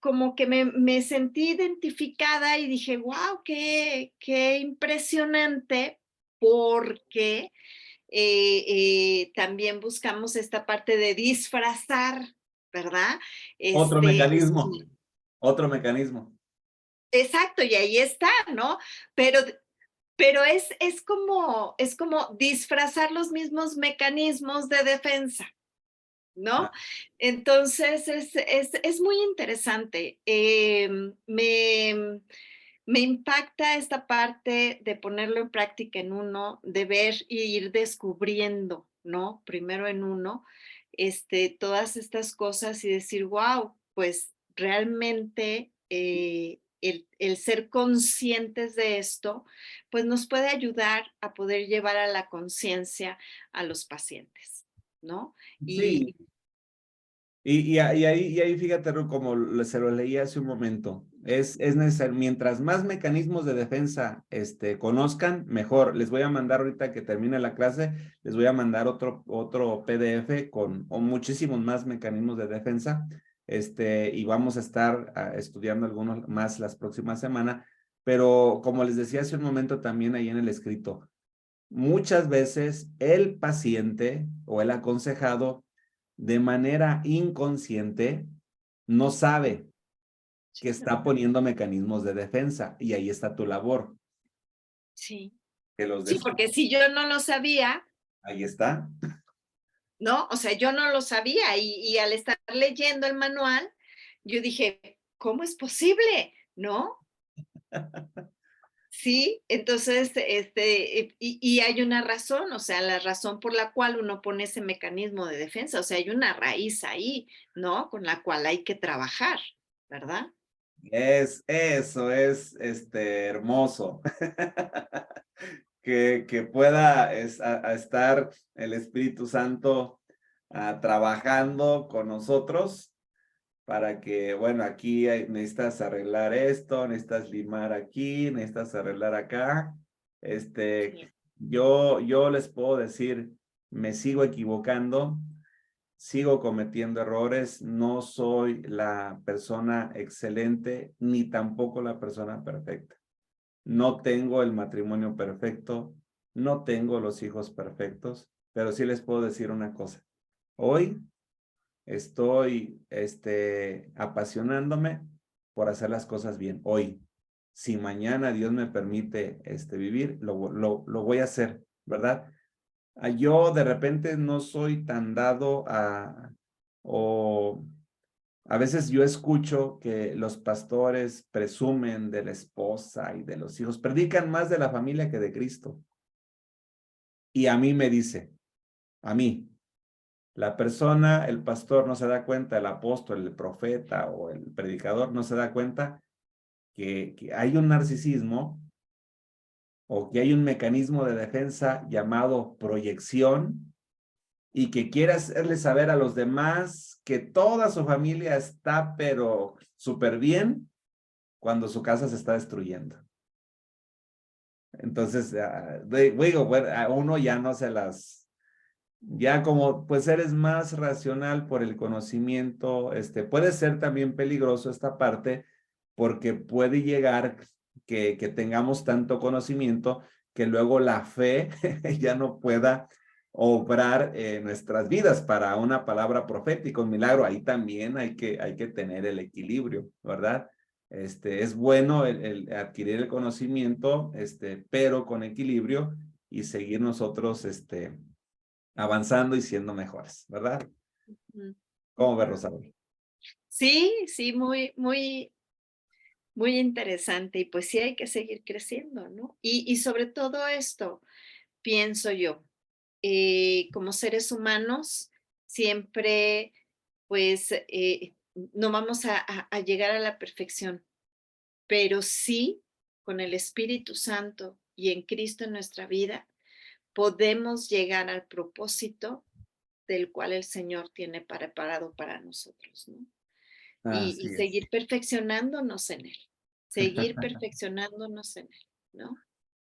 como que me sentí identificada y dije, wow, qué impresionante, porque también buscamos esta parte de disfrazar, ¿verdad? Otro Este, mecanismo, otro mecanismo. exacto, y ahí está, ¿no? Pero es como disfrazar los mismos mecanismos de defensa, ¿no? Ah, Entonces, es muy interesante. Me impacta esta parte de ponerlo en práctica en uno, de ver y ir descubriendo, ¿no? Primero en uno, todas estas cosas y decir, wow, pues realmente el ser conscientes de esto, pues nos puede ayudar a poder llevar a la conciencia a los pacientes, ¿no? sí, Y y ahí fíjate, Ru, como se lo leí hace un momento, es necesario, mientras más mecanismos de defensa conozcan, mejor. Les voy a mandar ahorita que termine la clase, les voy a mandar otro PDF con muchísimos más mecanismos de defensa, y vamos a estar estudiando algunos más las próximas semanas, pero como les decía hace un momento también ahí en el escrito, muchas veces el paciente o el aconsejado de manera inconsciente no sabe que está poniendo mecanismos de defensa y ahí está tu labor, sí, que los sí, porque si yo no lo sabía, ahí está. ¿no? O sea, yo no lo sabía y al estar leyendo el manual, yo dije, ¿cómo es posible? ¿No? Sí, entonces, y hay una razón, o sea, la razón por la cual uno pone ese mecanismo de defensa, o sea, hay una raíz ahí, ¿no? Con la cual hay que trabajar, ¿verdad? Eso es hermoso. Que pueda estar el Espíritu Santo trabajando con nosotros para que, bueno, aquí necesitas arreglar esto, necesitas limar aquí, necesitas arreglar acá. Sí. Yo les puedo decir, me sigo equivocando, sigo cometiendo errores, no soy la persona excelente, ni tampoco la persona perfecta. No tengo el matrimonio perfecto, no tengo los hijos perfectos, pero sí les puedo decir una cosa. Hoy estoy apasionándome por hacer las cosas bien. Hoy, si mañana Dios me permite vivir, lo voy a hacer, ¿verdad? Yo de repente no soy tan dado o a veces yo escucho que los pastores presumen de la esposa y de los hijos, predican más de la familia que de Cristo. Y a mí me dice, a mí, la persona, el pastor no se da cuenta, el apóstol, el profeta o el predicador no se da cuenta que hay un narcisismo o que hay un mecanismo de defensa llamado proyección y que quiere hacerle saber a los demás que toda su familia está pero súper bien cuando su casa se está destruyendo. Entonces, digo, bueno, a uno ya no se las, ya como pues eres más racional por el conocimiento, puede ser también peligroso esta parte porque puede llegar que tengamos tanto conocimiento que luego la fe ya no pueda obrar en nuestras vidas para una palabra profética, un milagro. Ahí también hay que tener el equilibrio, ¿verdad? Es bueno el adquirir el conocimiento, pero con equilibrio y seguir nosotros, avanzando y siendo mejores, ¿verdad? Ujú. ¿Cómo ves, Rosario? Sí, sí, muy interesante. Y pues sí hay que seguir creciendo, ¿no? Y sobre todo esto, pienso yo, como seres humanos siempre pues no vamos a llegar a la perfección, pero sí con el Espíritu Santo y en Cristo en nuestra vida podemos llegar al propósito del cual el Señor tiene preparado para nosotros, ¿no? Y Así es. seguir perfeccionándonos en Él, seguir perfeccionándonos en Él, ¿no?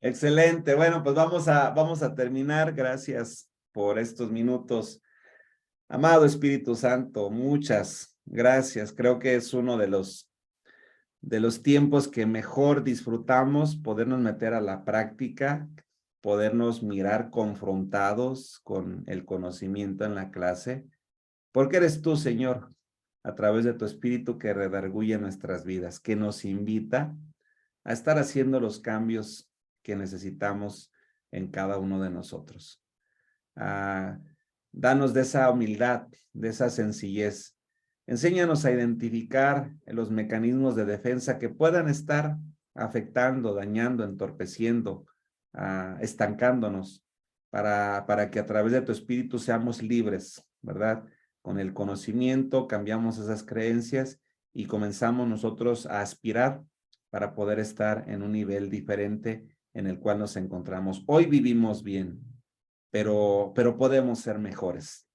Excelente. Bueno, pues vamos a terminar. Gracias por estos minutos. Amado Espíritu Santo, muchas gracias. Creo que es uno de los tiempos que mejor disfrutamos, podernos meter a la práctica, podernos mirar confrontados con el conocimiento en la clase, porque eres tú, Señor, a través de tu Espíritu que redarguye nuestras vidas, que nos invita a estar haciendo los cambios que necesitamos en cada uno de nosotros. Danos de esa humildad, de esa sencillez. Enséñanos a identificar los mecanismos de defensa que puedan estar afectando, dañando, entorpeciendo, estancándonos, para que a través de tu Espíritu seamos libres, ¿verdad? Con el conocimiento cambiamos esas creencias y comenzamos nosotros a aspirar para poder estar en un nivel diferente en el cual nos encontramos. Hoy vivimos bien, pero podemos ser mejores,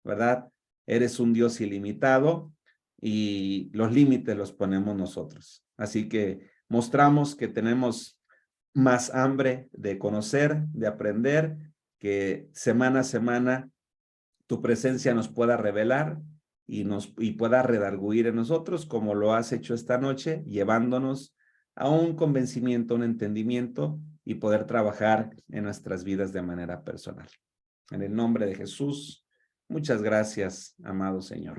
¿verdad? Eres un Dios ilimitado y los límites los ponemos nosotros. Así que mostramos que tenemos más hambre de conocer, de aprender, que semana a semana tu presencia nos pueda revelar y pueda redarguir en nosotros, como lo has hecho esta noche, llevándonos a un convencimiento, un entendimiento y poder trabajar en nuestras vidas de manera personal. En el nombre de Jesús, muchas gracias, amado Señor.